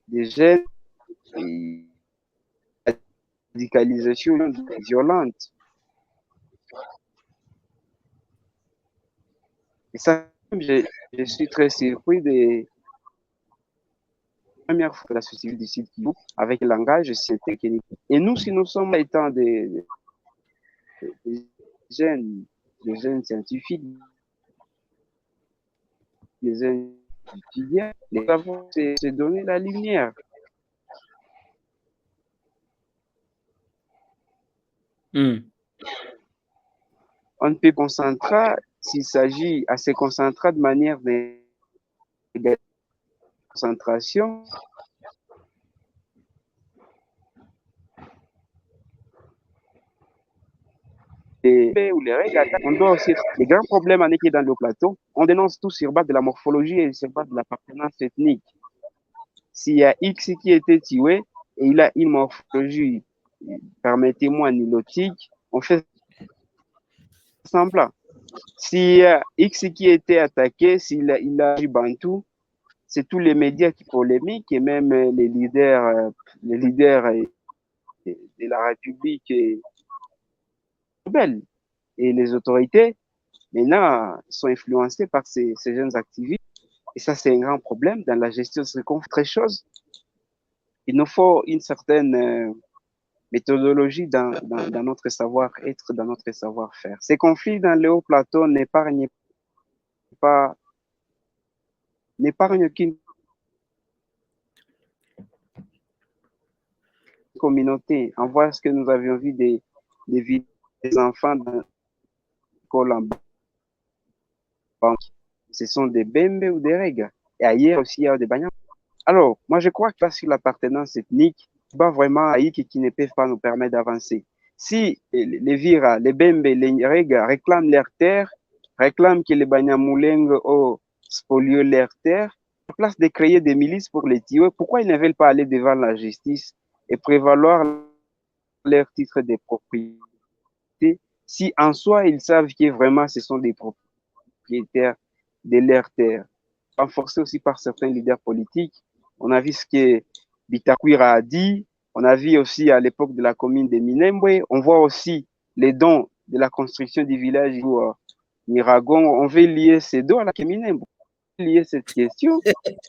des jeunes et la radicalisation violente. Et ça, je suis très surpris des premières fois que la société civile du Sud Kivu, avec le langage, c'était technique. Et nous, si nous sommes étant des jeunes scientifiques, des jeunes étudiants, les savons se donner la lumière. On ne peut concentrer s'il s'agit à se concentrer de manière de concentration. Ou les règles, on doit aussi les grands problèmes en équipe dans le plateau. On dénonce tout sur base de la morphologie et sur base de l'appartenance ethnique. S'il y a X qui a été tué et il a une morphologie, permettez-moi, nilotique, on fait semblant. S'il y a X qui a été attaqué, s'il a du bantou, c'est tous les médias qui polémiquent et même les leaders de la République rebelles et les autorités maintenant sont influencés par ces jeunes activistes. Et ça, c'est un grand problème dans la gestion de ces conflits. Très chose, il nous faut une certaine méthodologie dans notre savoir-être, dans notre savoir-faire. Ces conflits dans le haut plateau n'épargnent qu'une communauté. On voit ce que nous avions vu des enfants dans l'école en banque. Ce sont des Bembe ou des Rega. Et ailleurs aussi, il y a des Banyans. Alors, moi, je crois que sur l'appartenance ethnique, pas vraiment haïque qui ne peuvent pas nous permettre d'avancer. Si les Vira, les Bembe, les Rega réclament leur terre, réclament que les Banyamulenge spolient leur terre, à place de créer des milices pour les tuer, pourquoi ils ne veulent pas aller devant la justice et prévaloir leur titre de propriété si en soi ils savent que vraiment ce sont des propriétaires de leur terre? Renforcé aussi par certains leaders politiques. On a vu ce que Bitakwira a dit. On a vu aussi à l'époque de la commune de Minembwe. On voit aussi les dons de la construction du village Miragon. On veut lier ces dons à la Minembwe. Lier cette question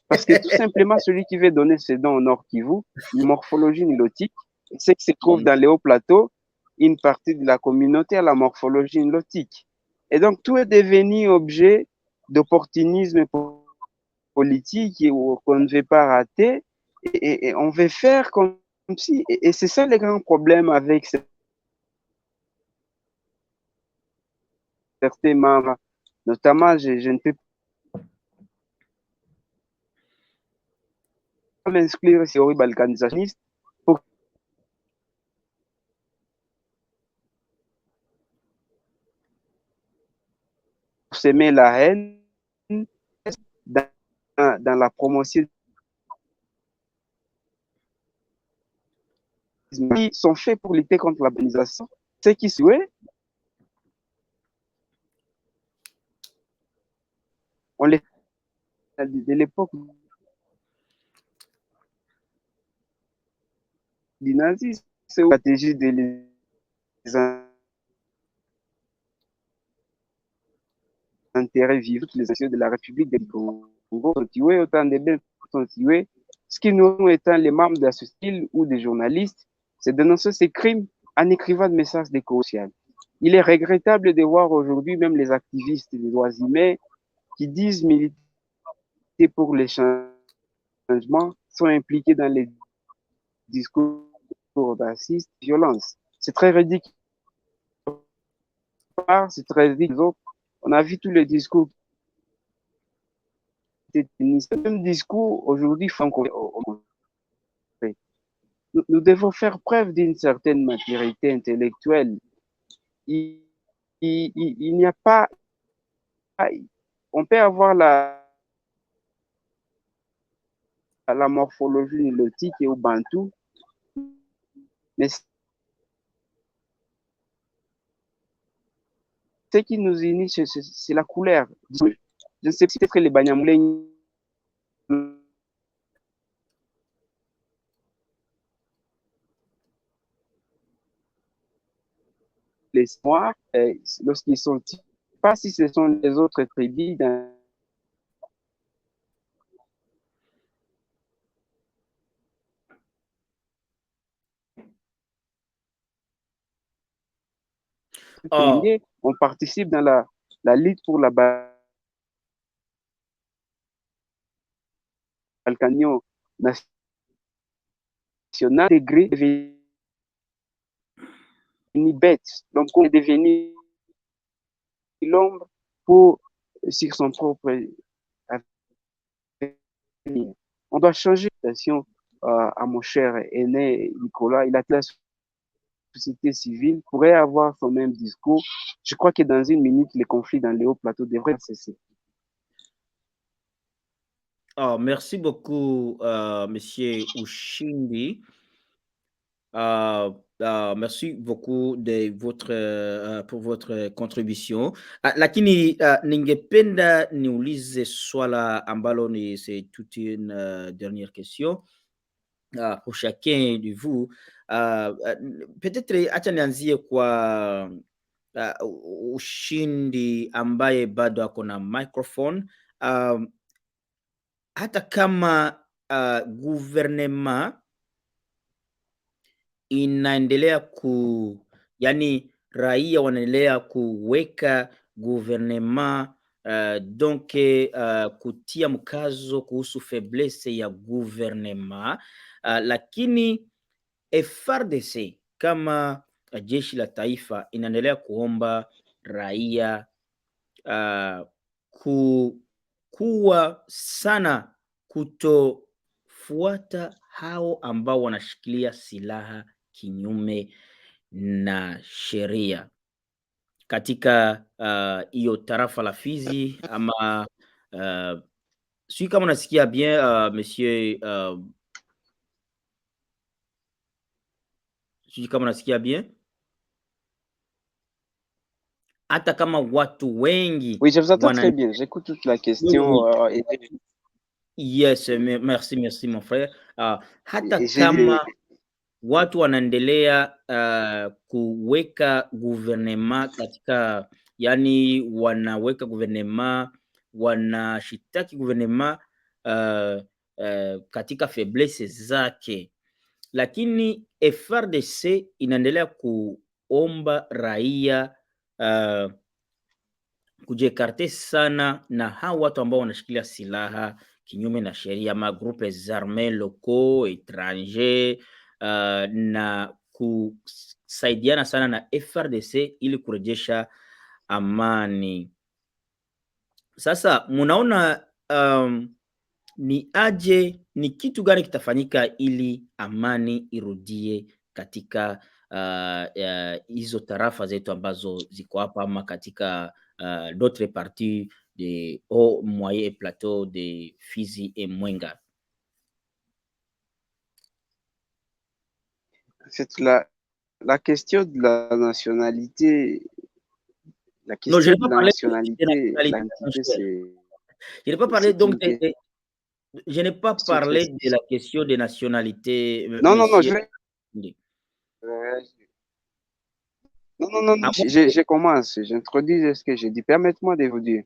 parce que tout simplement celui qui veut donner ses dons au Nord Kivu, une morphologie nilotique, c'est que se trouve dans les hauts plateaux une partie de la communauté à la morphologie nilotique. Et donc tout est devenu objet d'opportunisme politique qu'on ne veut pas rater et on veut faire comme si, et c'est ça le grand problème avec certains membres, notamment je ne peux pas m'inscrire sur les balkanisationnistes pour semer la haine dans la promotion qui sont faits pour lutter contre l'urbanisation. Ceux qui souhaitent, on les de l'époque du nazisme, c'est une stratégie de les intérêts vivants, toutes les actions de la République du Congo sont tués, autant de biens sont tués. Ce qui nous étant les membres de la société ou des journalistes, c'est dénoncer ces crimes en écrivant des messages d'éco-social. Il est regrettable de voir aujourd'hui même les activistes des droits humains qui disent militer pour les changements sont impliqués dans les discours racistes, violence. C'est très ridicule. C'est très ridicule. On a vu tous les discours qui étaient tenus. Ce même discours aujourd'hui nous devons faire preuve d'une certaine maturité intellectuelle. Il n'y a pas, on peut avoir la morphologie nilotique et au bantou, mais ce qui nous unit, c'est la couleur. Je ne sais pas si peut-être les Banyamulés les Noirs, lorsqu'ils sont, je ne sais pas si ce sont les autres tribus dans Oh, on participe dans la lutte pour la Balkanion nationale, degré devenu bête. Donc, on est devenu l'ombre pour sur son propre avenir. On doit changer de situation à mon cher aîné Nicolas. Il a la société civile pourrait avoir son même discours. Je crois que dans une minute, les conflits dans les hauts plateaux devraient cesser. oh, merci beaucoup, Monsieur Ushindi. Merci beaucoup pour votre contribution. Lakini ningependa niulize swala ambalo c'est toute une dernière question pour chacun de vous. Peut-être acha nianzie kwa Ushindi ambaye bado ako na microphone. Hata kama gouvernement inaendelea yani raia wanaendelea kuweka gouvernement donc kutia mkazo kuhusu faiblesse ya gouvernement lakini FARDC kama jeshi la taifa inaendelea kuomba raia kuwa sana kutofuata hao ambao wanashikilia silaha kinyume na sheria katika hiyo tarafa la Fizi ama sijui kama unasikia bien monsieur sijui kama unasikia bien hata kama watu wengi Oui, je vous entends wana très bien. J'écoute toute la oui, oui, question. oui. Yes, merci mon frère. Hata kama watu wanaendelea kuweka gouvernement katika, yani wanaweka gouvernement, wanashitaki gouvernement katika faiblesse zake, lakini FARDC inaendelea kuomba raia kujekarte sana na hao watu ambao wanashikilia silaha kinyume na sheria, magroupes armes locaux étrangers na kusaidiana sana na FARDC ili kurejesha amani. Sasa munaona ni kitu gani kitafanyika ili amani irudie katika hizo tarafa zetu ambazo ziko hapa ama katika d'autres parties de haut moyen et plateau de Fizi et Mwenga? C'est la question de la nationalité. La Non, je question n'ai de pas la parlé de nationalité, nationalité, mon l'identité, cher. Je n'ai pas parlé c'est donc une question je n'ai pas très parlé de la question des nationalités, Non, non, non, monsieur. Ah bon? je commence, j'introduis ce que j'ai dit. Permettez-moi de vous dire.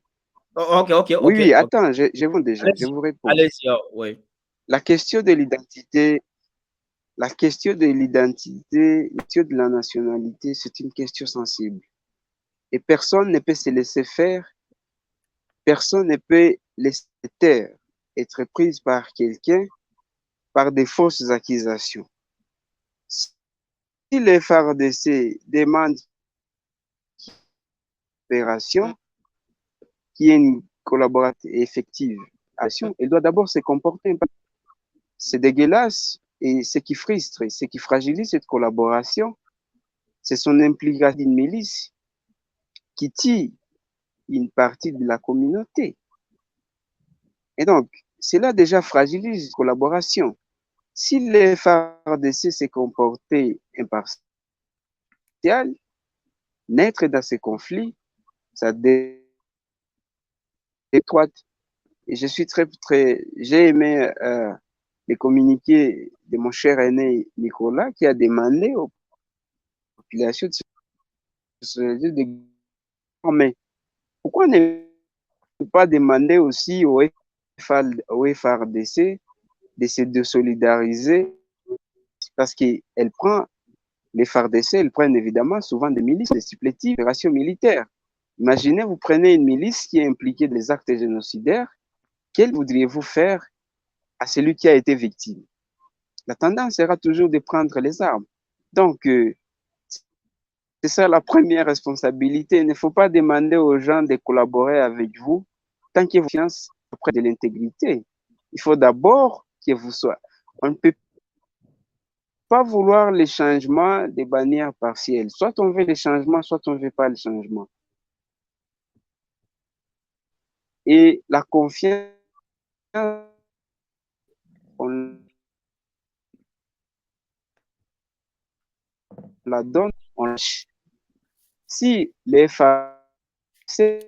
Ok, ok, Oui, ok. oui, attends, je vous déjà, je Allez-y, vous réponds. allez-y, oui. La question de l'identité, la question de l'identité, la question de la nationalité, c'est une question sensible. Et personne ne peut se laisser faire, personne ne peut laisser terre être prise par quelqu'un par des fausses accusations. Si les FARDC demandent coopération, qui est une collaboration effective, elle doit d'abord se comporter. C'est dégueulasse et ce qui frustre, ce qui fragilise cette collaboration, c'est son implication d'une milice qui tue une partie de la communauté. Et donc, cela déjà fragilise la collaboration. Si les FARDC se comportaient impartial, naître dans ces conflits, ça détroite. Et je suis j'ai aimé les communiqués de mon cher aîné Nicolas qui a demandé aux populations de se mais pourquoi ne pas demander aussi au FARDC de se désolidariser parce qu'elle prend les FARDC, elles prennent évidemment souvent des milices, des supplétifs, des opérations militaires. Imaginez, vous prenez une milice qui est impliquée dans des actes génocidaires, quel voudriez-vous faire à celui qui a été victime? La tendance sera toujours de prendre les armes. Donc, c'est ça la première responsabilité. Il ne faut pas demander aux gens de collaborer avec vous tant que vous avez confiance auprès de l'intégrité. Il faut d'abord que vous soyez. On ne peut pas vouloir les changements de manière partielle. Soit on veut les changements, soit on ne veut pas les changements. Et la confiance, on la donne, on lâche. Si les Français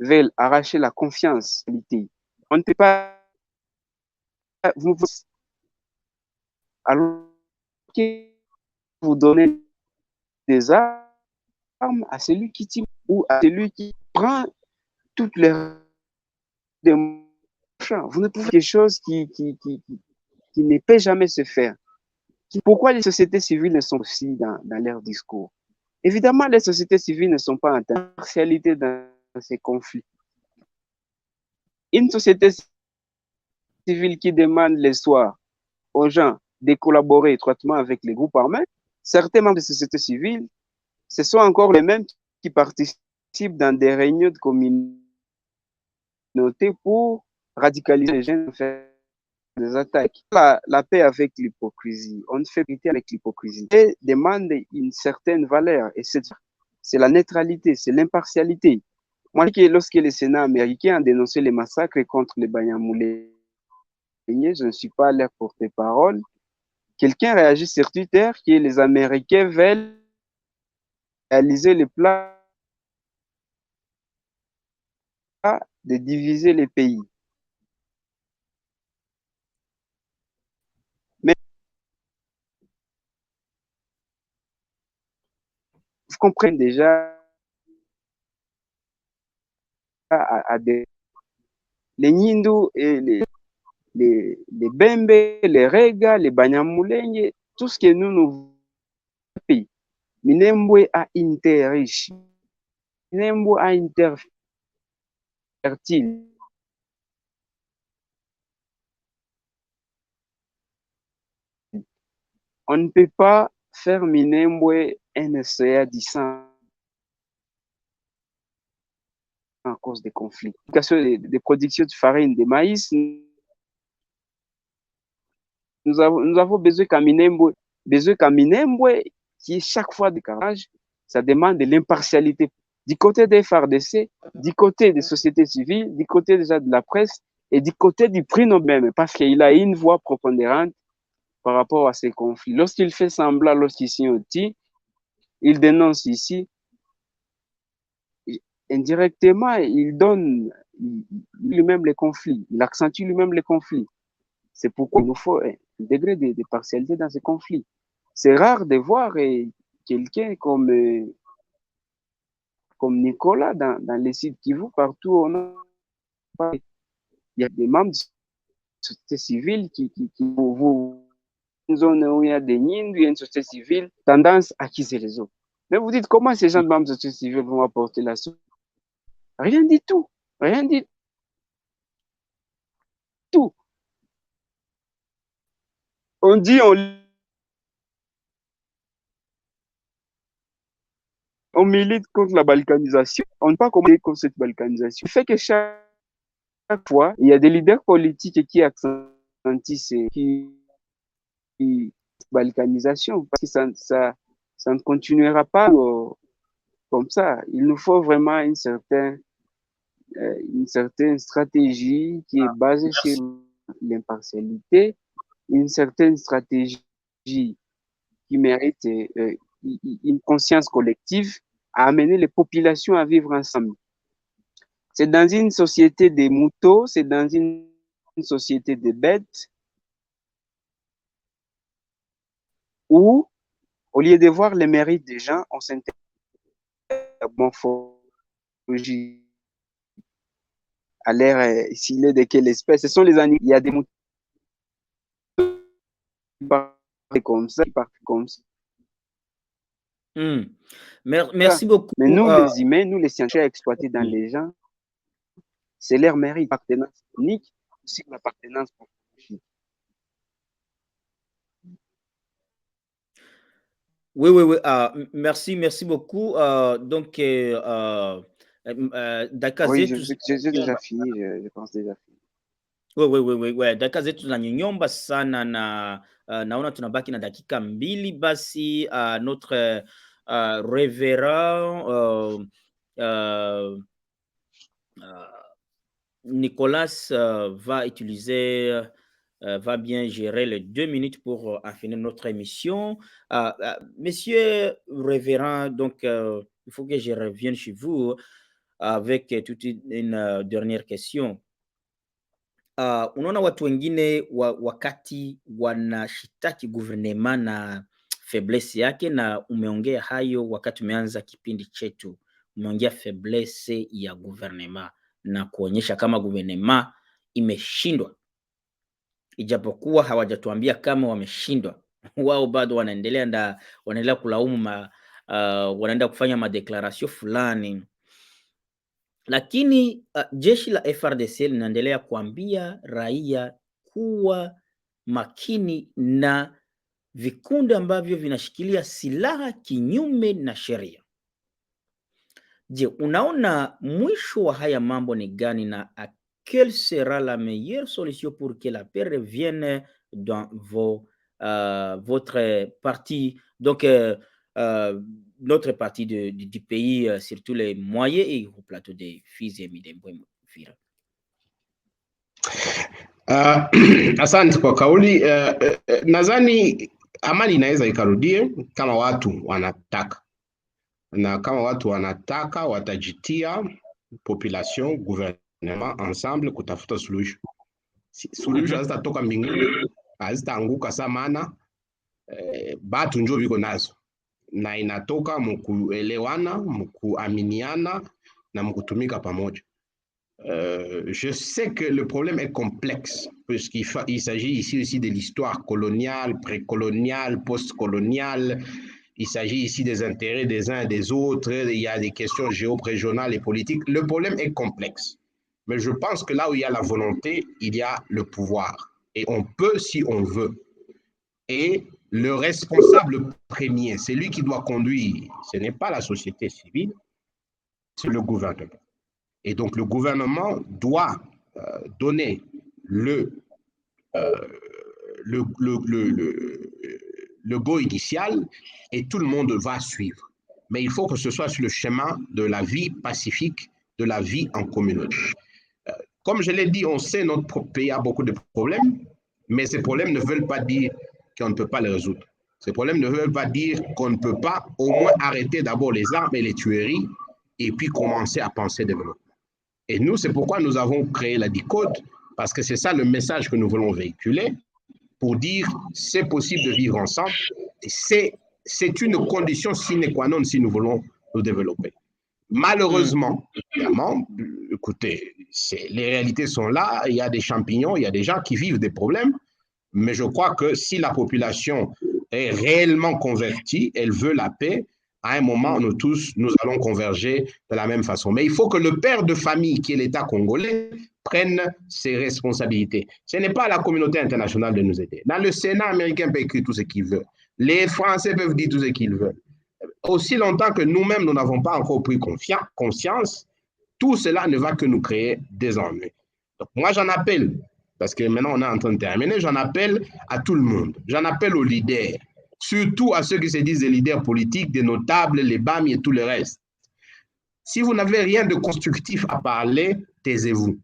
veulent arracher la confiance, on ne peut pas vous alors que vous donnez des armes à celui qui tire ou à celui qui prend toutes les démonstrations. Vous ne pouvez quelque chose qui ne peut jamais se faire. Pourquoi les sociétés civiles ne sont aussi dans leur discours? Évidemment, les sociétés civiles ne sont pas en partialité dans ces conflits. Une société civile qui demande les soirs aux gens de collaborer étroitement avec les groupes armés, certains membres de la société civile, ce sont encore les mêmes qui participent dans des réunions de communauté pour radicaliser les jeunes, faire des attaques. La paix avec l'hypocrisie, on ne fait pas avec l'hypocrisie. Et demande une certaine valeur, et c'est la neutralité, c'est l'impartialité. Moi, lorsque le Sénat américain a dénoncé les massacres contre les Banyamulenge, je ne suis pas leur porte-parole. Quelqu'un réagit sur Twitter que les Américains veulent réaliser le plan de diviser les pays. Mais vous comprenez déjà les Nyindu et les Bembe, les Rega, les Banyamulenge, tout ce que nous pays. Minembwe a interriche. Minembwe a interfertile. On ne peut pas faire Minembwe NCA 10 à cause des conflits. Des productions de farine, de maïs, nous avons besoin qu'à Minembwe, qui est chaque fois de carrage, ça demande de l'impartialité. Du côté des FARDC, du côté des sociétés civiles, du côté déjà de la presse et du côté du prix Nobel, parce qu'il a une voix prépondérante par rapport à ces conflits. Lorsqu'il fait semblant, lorsqu'il signe aussi, il dénonce ici, indirectement, il donne lui-même les conflits, il accentue lui-même les conflits. C'est pourquoi il nous faut un degré de partialité dans ces conflits. C'est rare de voir quelqu'un comme Nicolas dans les sites Kivu, partout il y a des membres de la société civile qui une zone où il y a des Nyindu, il y a une société civile, tendance à accuser les autres. Mais vous dites comment ces gens de membres de la société civile vont apporter la solution? Rien du tout. Rien du tout. On dit, on milite contre la balkanisation. On ne peut pas commenter contre cette balkanisation. Le fait que chaque fois, il y a des leaders politiques qui accentuent cette balkanisation, parce que ça ne continuera pas comme ça. Il nous faut vraiment une certaine stratégie qui est basée sur l'impartialité, une certaine stratégie qui mérite une conscience collective à amener les populations à vivre ensemble. C'est dans une société des moutons, c'est dans une société des bêtes où, au lieu de voir les mérites des gens, on s'intéresse à la morphologie, à l'air, s'il est de quelle espèce. Ce sont les animaux. Il y a des moutons qui partent comme ça, qui partent comme ça. Merci beaucoup. Mais nous, les humains, nous, les scientifiques exploités dans les gens, c'est leur mérite, l'appartenance ethnique, aussi l'appartenance morphologique. Oui. Merci beaucoup. Donc, Oui, j'ai déjà fini, je pense déjà fini. Oui. Dakika zetu zinanyonyomba sana na naona tunabaki na dakika mbili basi. Notre révérend Nicolas va bien gérer les 2 minutes pour finir notre émission. Monsieur révérend, donc il faut que je revienne chez vous avec toute une dernière question. Unaona watu wengine wakati wanashitaki guvernema na faiblesse yake, na umeongea hayo wakati umeanza kipindi chetu, umeongea faiblesse ya guvernema na kuonyesha kama guvernema imeshindwa, ijapokuwa hawajatuambia kama wameshindwa. Wao bado wanaendelea kulaumu wanaenda kufanya madeklarasyon fulani, lakini jeshi la FARDC linaendelea kuambia raia kuwa makini na vikundi ambavyo vinashikilia silaha kinyume na sheria. Je, unaona mwisho wa haya mambo ni gani, na quelle sera la meilleure solution pour que la paix revienne dans votre partie, donc notre partie du pays, surtout les moyens et au plateau des Fizi et Midembwe Mvira? Asante kwa kauli. Nadhani amani inaweza ikarudie kama watu wanataka, na kama watu wanataka watajitia population, gouvernement ensemble kutafuta suluhisho. Suluhisho hazitatoka mbinguni, hazitaanguka samana, batu njo biko nazo, na inatoka mkuelewana, mkuaminiana na mkutumika pamoja. Je sais que le problème est complexe, puisqu'il s'agit ici aussi de l'histoire coloniale, précoloniale, postcoloniale. Il s'agit ici des intérêts des uns et des autres. Il y a des questions géo-régionales et politiques. Le problème est complexe. Mais je pense que là où il y a la volonté, il y a le pouvoir. Et on peut si on veut. Et le responsable premier, c'est lui qui doit conduire. Ce n'est pas la société civile, c'est le gouvernement. Et donc le gouvernement doit donner le go initial et tout le monde va suivre. Mais il faut que ce soit sur le chemin de la vie pacifique, de la vie en communauté. Comme je l'ai dit, on sait notre pays a beaucoup de problèmes, mais ces problèmes ne veulent pas dire qu'on ne peut pas les résoudre. Ces problèmes ne veulent pas dire qu'on ne peut pas au moins arrêter d'abord les armes et les tueries et puis commencer à penser développement. Et nous, c'est pourquoi nous avons créé la DICODE, parce que c'est ça le message que nous voulons véhiculer, pour dire c'est possible de vivre ensemble. C'est une condition sine qua non si nous voulons nous développer. Malheureusement, évidemment, écoutez, les réalités sont là, il y a des champignons, il y a des gens qui vivent des problèmes, mais je crois que si la population est réellement convertie, elle veut la paix, à un moment, nous allons converger de la même façon. Mais il faut que le père de famille, qui est l'État congolais, prenne ses responsabilités. Ce n'est pas à la communauté internationale de nous aider. Dans le Sénat américain peut écrire tout ce qu'il veut. Les Français peuvent dire tout ce qu'ils veulent. Aussi longtemps que nous-mêmes, nous n'avons pas encore pris conscience, tout cela ne va que nous créer des ennuis. Donc moi, j'en appelle, parce que maintenant on est en train de terminer, j'en appelle à tout le monde. J'en appelle aux leaders, surtout à ceux qui se disent des leaders politiques, des notables, les BAM et tout le reste. Si vous n'avez rien de constructif à parler, taisez-vous.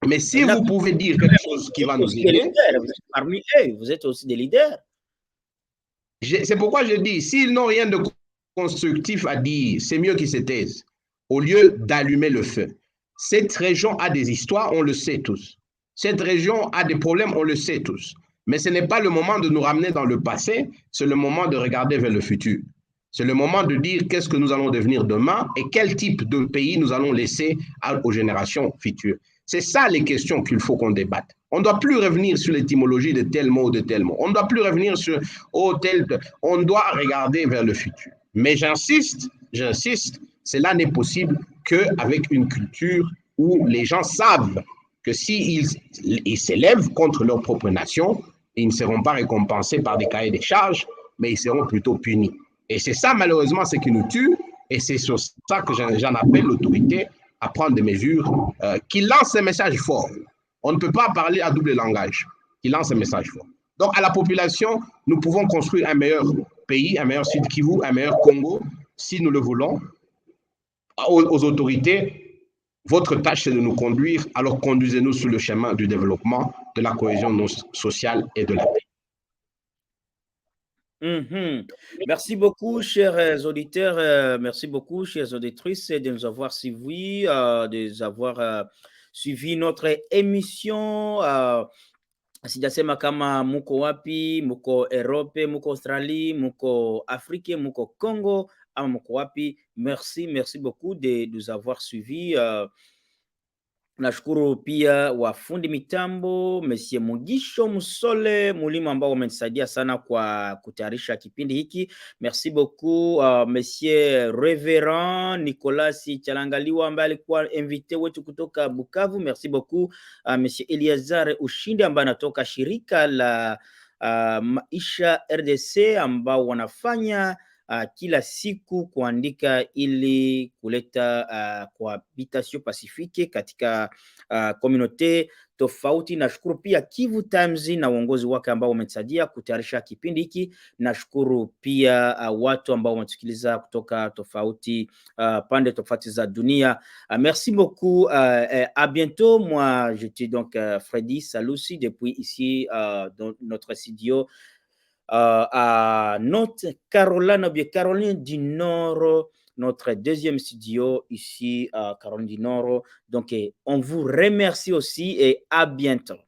Mais si vous pouvez dire quelque chose qui va nous aider... Vous êtes parmi eux, vous êtes aussi des leaders. C'est pourquoi je dis, s'ils n'ont rien de constructif à dire, c'est mieux qu'ils se taisent, au lieu d'allumer le feu. Cette région a des histoires, on le sait tous. Cette région a des problèmes, on le sait tous. Mais ce n'est pas le moment de nous ramener dans le passé, c'est le moment de regarder vers le futur. C'est le moment de dire qu'est-ce que nous allons devenir demain et quel type de pays nous allons laisser aux générations futures. C'est ça les questions qu'il faut qu'on débatte. On ne doit plus revenir sur l'étymologie de tel mot ou de tel mot. On ne doit plus revenir sur on doit regarder vers le futur. Mais j'insiste, cela n'est possible qu'avec une culture où les gens savent que s'ils s'élèvent contre leur propre nation, ils ne seront pas récompensés par des cahiers des charges, mais ils seront plutôt punis. Et c'est ça, malheureusement, ce qui nous tue. Et c'est sur ça que j'en appelle l'autorité à prendre des mesures qui lancent un message fort. On ne peut pas parler à double langage, qui lance un message fort. Donc, à la population, nous pouvons construire un meilleur pays, un meilleur Sud Kivu, un meilleur Congo, si nous le voulons. Aux autorités, votre tâche, c'est de nous conduire, alors conduisez-nous sur le chemin du développement, de la cohésion sociale et de la paix. Merci beaucoup, chers auditeurs. Merci beaucoup, chères auditrices, de nous avoir suivis, suivi notre émission. Sijasema kama muko wapi, muko Europe, muko Australie, muko Afrique, muko Congo, ama muko wapi. Merci beaucoup de nous avoir suivis. Nashukuru pia wafundi mitambo Monsieur Mugisho Musole Mulimo ambao wamenisaidia sana kwa kutayarisha kipindi hiki. Merci beaucoup Monsieur Reverend Nicolas Chalangaliwa ambaye alikuwa invité wetu kutoka Bukavu. Merci beaucoup Monsieur Eliazar Ushindi ambaye anatoka shirika la Maisha RDC ambao wanafanya kila siku kuandika ili kuleta cohabitation pacifique katika communauté tofauti. Nashukuru pia Kivu Times na uongozi wake ambao umetusaidia kutayarisha kipindi hiki. Nashukuru pia watu ambao wametusikiliza kutoka tofauti pande tofauti za dunia. Merci beaucoup, à bientôt. Moi j'étais donc Freddy Salusi depuis ici dans notre studio à North Carolina, bien Caroline du Nord, notre deuxième studio ici à Caroline du Nord. Donc, on vous remercie aussi et à bientôt.